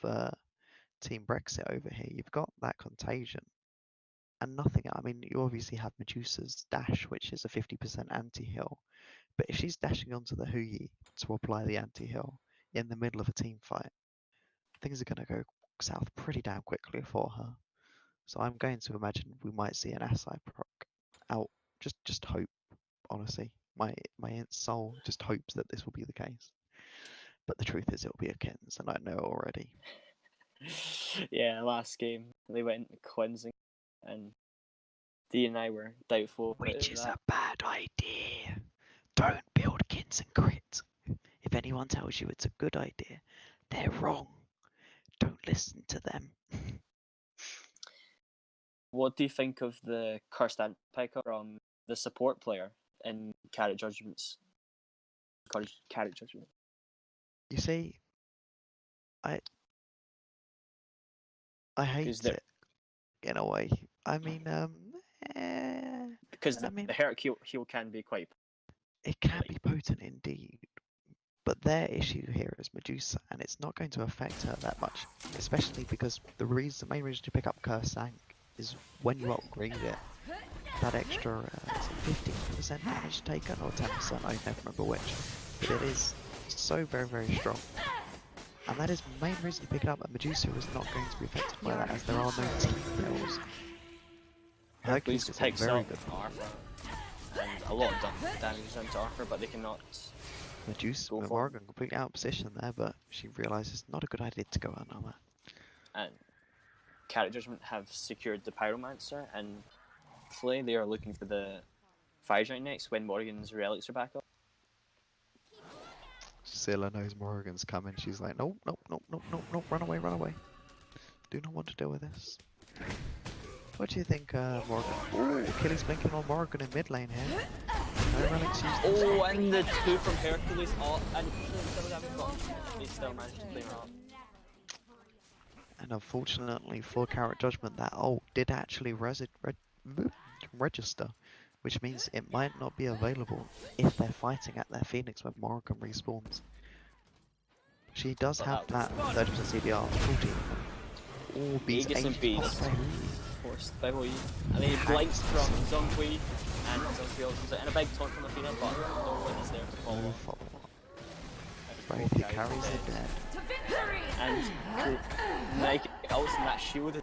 Team Brexit over here. You've got that contagion and nothing. I mean, you obviously have Medusa's dash, which is a 50% anti-heal. But if she's dashing onto the Huyi to apply the anti-heal in the middle of a team fight, things are going to go south pretty damn quickly for her. So I'm going to imagine we might see an Asai proc out. Just hope, honestly. My soul just hopes that this will be the case. But the truth is it'll be a Kins, and I know already. Yeah, last game they went cleansing, and D and I were doubtful. Which is that. a bad idea. Don't build Kins and crit. If anyone tells you it's a good idea, they're wrong. Don't listen to them. What do you think of the cursed ant pickup from the support player in Carrot Judgments? Carrot Judgement. You see, I hate it in a way. I mean, Because I mean, the Herc heal can be quite. It can be potent indeed, but their issue here is Medusa, and it's not going to affect her that much, especially because the main reason to pick up Curse Sank is when you upgrade it, that extra, is it 15% damage taken or 10%? I never remember which, but it is so very, very strong. And that is the main reason to pick it up, and Medusa is not going to be affected by that, as there are no team bills. Hercules is picks very up good. Arthur, and a lot of damage into Arthur, but they cannot. Medusa, Go for it. Morrigan completely out of position there, but she realises not a good idea to go on armor. And Carrot Judgement have secured the Pyromancer, and hopefully they are looking for the Fire Giant next when Morrigan's relics are back up. Scylla knows Morrigan's coming. She's like, nope, nope, nope, nope, nope, nope, run away, run away. Do not want to deal with this. What do you think, Morrigan? Ooh, Achilles blinking on Morrigan in mid lane here. No relics used. Oh, and the two from Hercules. Oh, and they still managed to clean her up. And unfortunately for Carrot Judgement, that ult did actually register, which means it might not be available if they're fighting at their Phoenix when Morrigan respawns. She does But have that that 30% CDR, 14. Oh, beats Aegis and 8 beats. Forced by Hui. And then he blinks from Zhonghui, and Zhonghui comes out in a big taunt from Athena, but no one is there to follow No up. follow-up. Both the carries are dead. And Nike else in that shield.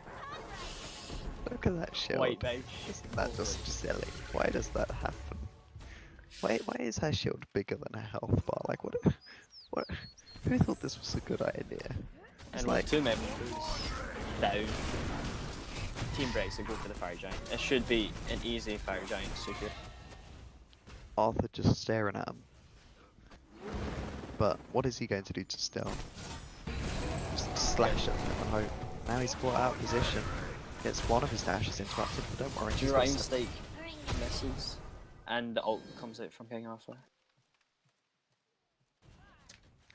Look at that shield. Quite big. Isn't that just silly? Why does that happen? Why is her shield bigger than her health bar? Like, what? Who thought this was a good idea? It's And like, with 2 members down, Team Brexit go for the Fire Giant. It should be an easy Fire Giant secure. Arthur just staring at him. But what is he going to do to Still? Just slash at him and hope. Now he's caught out of position. Gets one of his dashes interrupted, but don't worry. he's got Durine Stake misses, and the ult comes out from King Arthur.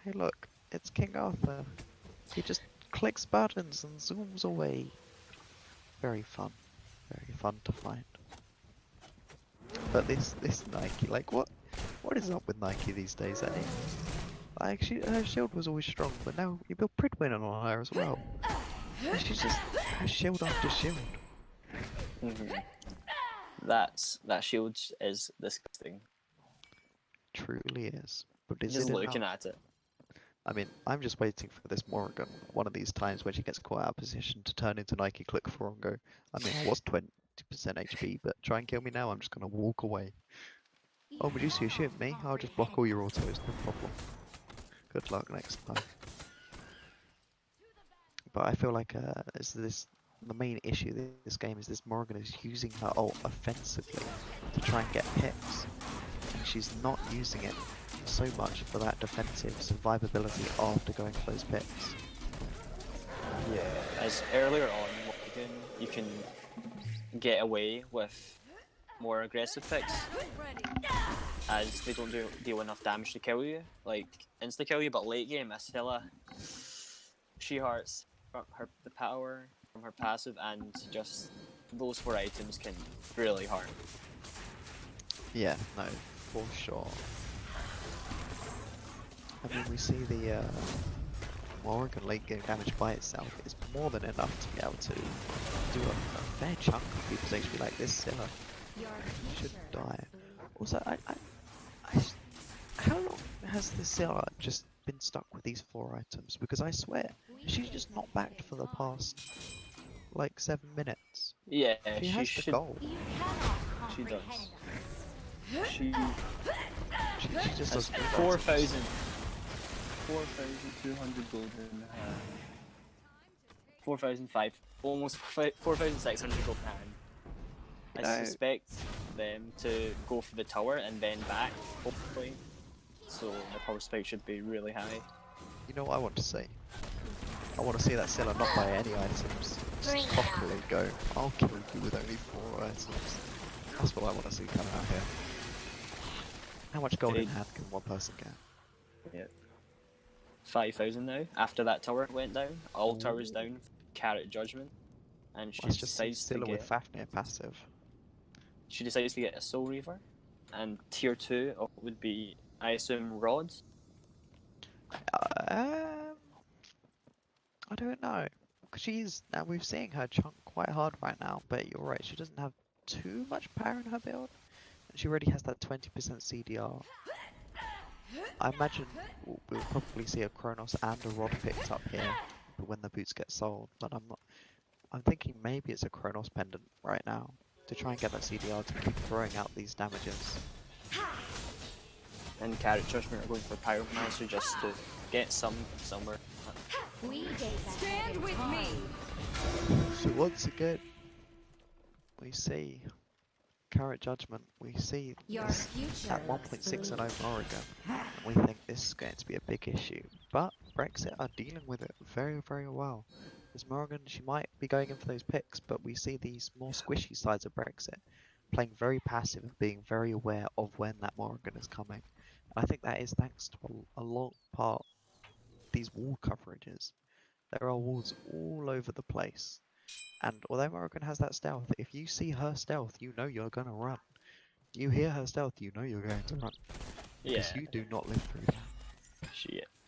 Hey look, it's King Arthur. He just clicks buttons and zooms away. Very fun to find. But this Nike, like what is up with Nike these days, eh? Like her shield was always strong, but now you build Pridwin on her as well. And she's just has shield after shield. That shield is disgusting. Truly is. But is Just it looking enough? at it. I mean, I'm just waiting for this Morrigan one of these times when she gets caught out of position to turn into Nike Click for and go, I mean, I was 20% HP, but try and kill me now, I'm just gonna walk away. Oh, Medusa, you shoot me? I'll just block all your autos, no problem. Good luck next time. But I feel like the main issue with this game is this Morrigan is using her ult offensively to try and get picks, and she's not using it so much for that defensive survivability after going for those picks. Yeah. As earlier on, you can get away with more aggressive picks, as they don't deal enough damage to kill you, like insta kill you. But late game, Ascilla, she hearts from the power from her passive, and just those 4 items can really hurt. Yeah, no, for sure. I mean, we see the Morrigan late game damage by itself is more than enough to be able to do a fair chunk of people's HP like this Scylla. Should die. Also, how long has the Scylla just been stuck with these 4 items? Because I swear, she's just not backed for the past, like, 7 minutes. Yeah, She has the should. gold. She does. She She just has does 4,200 gold in hand. 4,500, almost 4,600 gold in hand. I suspect them to go for the tower and then back, hopefully. So the power spike should be really high. You know what I want to see? I want to see that Scylla not buy any items. Just properly go, I'll kill you with only 4 items. That's what I want to see coming out here. How much gold in hand can one person get? Yeah. 5,000 now, after that tower went down. All towers down, Carrot Judgement. And she Let's just see decides to Scylla get... with Fafnir passive. She decides to get a Soul Reaver. and tier 2 would be, I assume, rods. I don't know. 'Cause now we've seen her chunk quite hard right now, but you're right, she doesn't have too much power in her build. And she already has that 20% CDR. I imagine we'll probably see a Kronos and a Rod picked up here when the boots get sold, but I'm thinking maybe it's a Kronos pendant right now to try and get that CDR to keep throwing out these damages. And Carrot Judgement are going for Pyromancer just to get somewhere. Stand with me. So once again, we see Carrot Judgement, we see Your this future at looks 1.6 and bleak. over Oregon, and we think this is going to be a big issue. But Brexit are dealing with it very, very well. As Morrigan, she might be going in for those picks, but we see these more squishy sides of Brexit, playing very passive and being very aware of when that Morrigan is coming. And I think that is thanks to a long part these wall coverages. There are walls all over the place. And although Morrigan has that stealth, if you see her stealth, you know you're gonna run. You hear her stealth, you know you're going to run. Because Yeah, you do not live through that.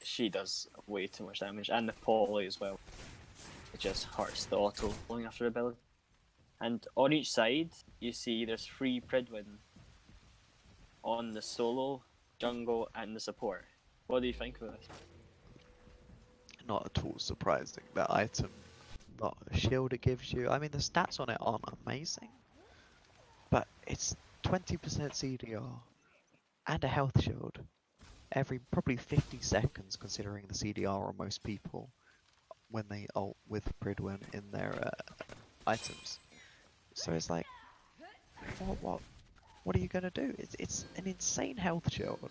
she does way too much damage, and the poly as well. It just hurts the auto going after ability. And on each side, you see there's 3 Pridwin on the solo, jungle, and the support. What do you think of this? Not at all surprising. That item, not a shield it gives you. I mean, the stats on it aren't amazing. But it's 20% CDR and a health shield every probably 50 seconds, considering the CDR on most people when they ult with Pridwin in their items. So it's like, what are you gonna do? It's an insane health shield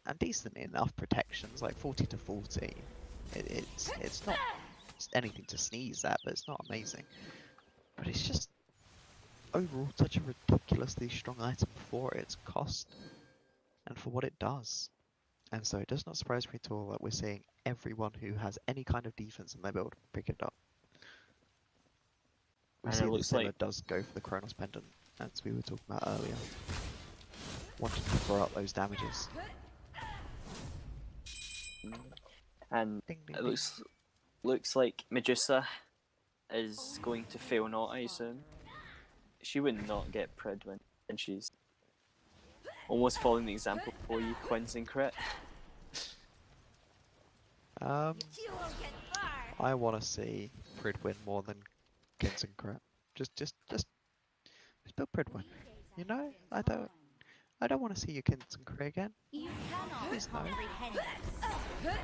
and decent enough protections, like 40 to 40. It's not anything to sneeze at, but it's not amazing. But it's just overall such a ridiculously strong item for its cost and for what it does. And so it does not surprise me at all that we're seeing everyone who has any kind of defense in their build pick it up. We And see it that looks Zilla like does go for the Kronos pendant, as we were talking about earlier, wanting to throw out those damages. and Ding, ding, it ding. looks like Medusa is going to fail not, I assume. She would not get Pridwin, and she's almost following the example for you, Quins and Crit. I want to see Pridwin more than Kins and Crap. Just build Pridwin. You know, I don't want to see your Kins and Crit again. You cannot Please no. comprehend this.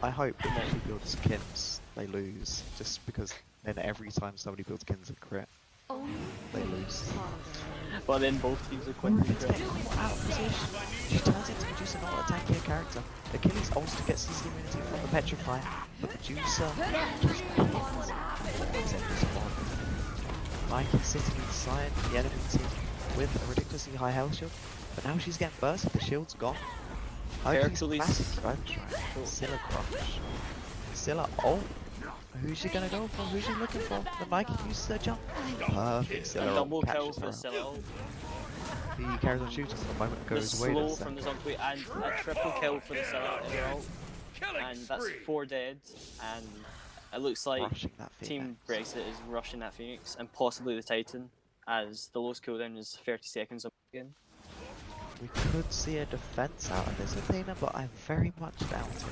I hope that when she builds Kins, they lose, just because then every time somebody builds Kins and Crit, Only they lose. But then both teams are Quins and Morrigan's Crit. getting caught out of position. She turns into Medusa, not a tankier character. Achilles also gets his immunity from the Petrify, but Medusa just Nike sitting inside the enemy team with a ridiculously high health shield, but now she's getting bursted, the shield's gone. Hercules. Classic drive track. Scylla crush. Scylla, oh! Who's she gonna go for? Who's she looking for? The Nike uses her jump. Perfect. A Scylla double kill catches for her. Scylla. The carries on shooting for the moment The goes away. slow does from that? the zombie and a triple kill for the Scylla in a row. And that's 4 dead. And it looks like Rushing that Team Phoenix. Brexit is rushing that Phoenix and possibly the Titan, as the lowest cooldown is 30 seconds again. We could see a defense out of this Athena, but I very much doubt it.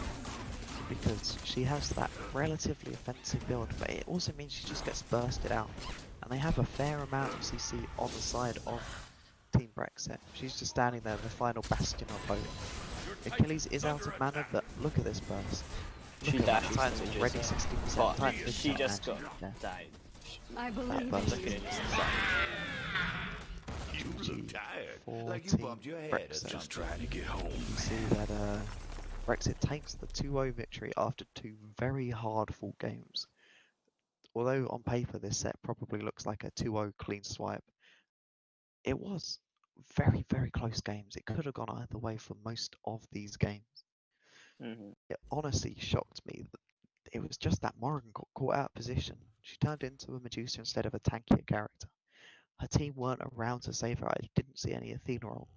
Because she has that relatively offensive build, but it also means she just gets bursted out. And they have a fair amount of CC on the side of Team Brexit. She's just standing there, the final bastion of hope. Achilles is out of mana, but look at this burst. Look She at that, dashes Titan's to already Medusa. 60%, But Titan's she 50% just got magic. Yeah. died. I That believe burst. Look at it, just died. You look tired, for like you Team bumped your head Brexit. just trying to get home. You see that Brexit takes the 2-0 victory after 2 very hard fought games. Although on paper this set probably looks like a 2-0 clean swipe, it was very, very close games. It could have gone either way for most of these games. It honestly shocked me that it was just that Morrigan got caught out of position. She turned into a Medusa instead of a tankier character. Her team weren't around to save her. I didn't see any Athena ult.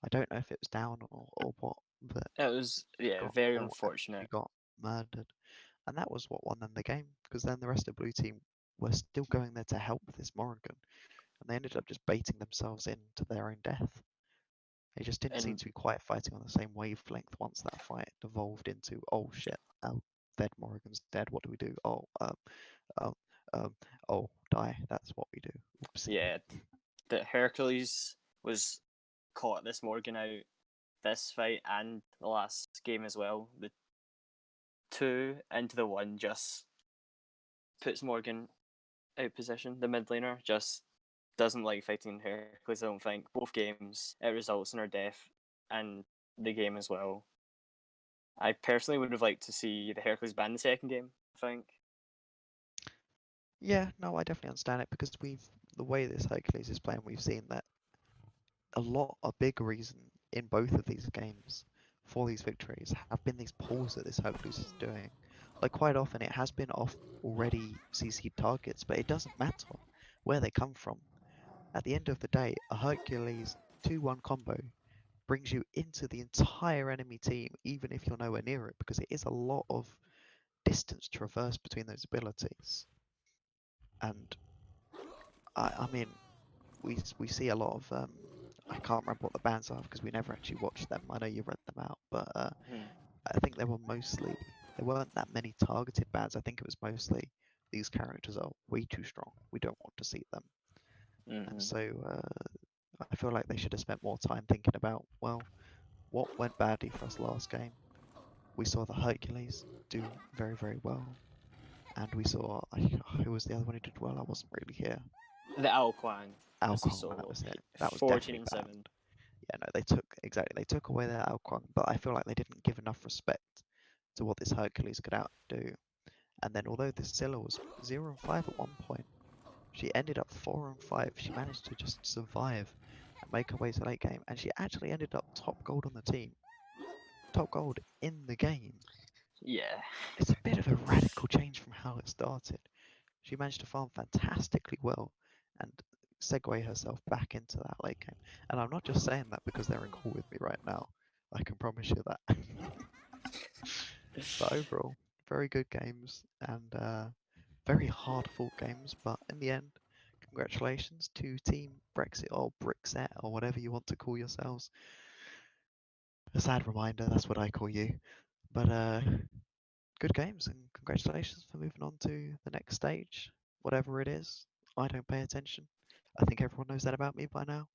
I don't know if it was down or what, but It was got very killed and she unfortunate. got murdered. And that was what won them the game, because then the rest of the blue team were still going there to help this Morrigan, and they ended up just baiting themselves into their own death. They just didn't seem And to be quite fighting on the same wavelength once that fight devolved into, oh shit, oh, dead Morrigan's dead, what do we do? Um, um, oh, die, that's what we do. Oops. yeah, that Hercules was caught this Morgan out this fight and the last game as well. The 2 into the 1 just puts Morgan out of position. The mid laner just doesn't like fighting Hercules, I don't think. Both games, it results in her death and the game as well. I personally would have liked to see the Hercules ban the second game, I think. Yeah, no, I definitely understand it, because the way this Hercules is playing, we've seen that a big reason in both of these games for these victories have been these pulls that this Hercules is doing. Like, quite often it has been off already CC'd targets, but it doesn't matter where they come from. At the end of the day, a Hercules 2-1 combo brings you into the entire enemy team, even if you're nowhere near it, because it is a lot of distance traversed between those abilities. And I mean, we see a lot of I can't remember what the bans are because we never actually watched them. I know you read them out, but I think there weren't that many targeted bans. I think it was mostly these characters are way too strong. We don't want to see them, and so I feel like they should have spent more time thinking about, well, what went badly for us last game. We saw the Hercules do very, very well, and we saw who was the other one who did well. I wasn't really here. The Alquan was the Alcon, that solo. was it. That was 14 definitely and 7. banned. Yeah, no, they took away their Alcon, but I feel like they didn't give enough respect to what this Hercules could outdo. And then, although this Zilla was 0-5 at one point, she ended up 4-5. She managed to just survive and make her way to late game, and she actually ended up top gold on the team, top gold in the game. Yeah. It's a bit of a radical change from how it started. She managed to farm fantastically well and segue herself back into that late game. And I'm not just saying that because they're in call with me right now. I can promise you that. But overall, very good games and very hard fought games. But in the end, congratulations to Team Brexit or Brexit or whatever you want to call yourselves. A sad reminder, that's what I call you. But good games and congratulations for moving on to the next stage, whatever it is. I don't pay attention. I think everyone knows that about me by now.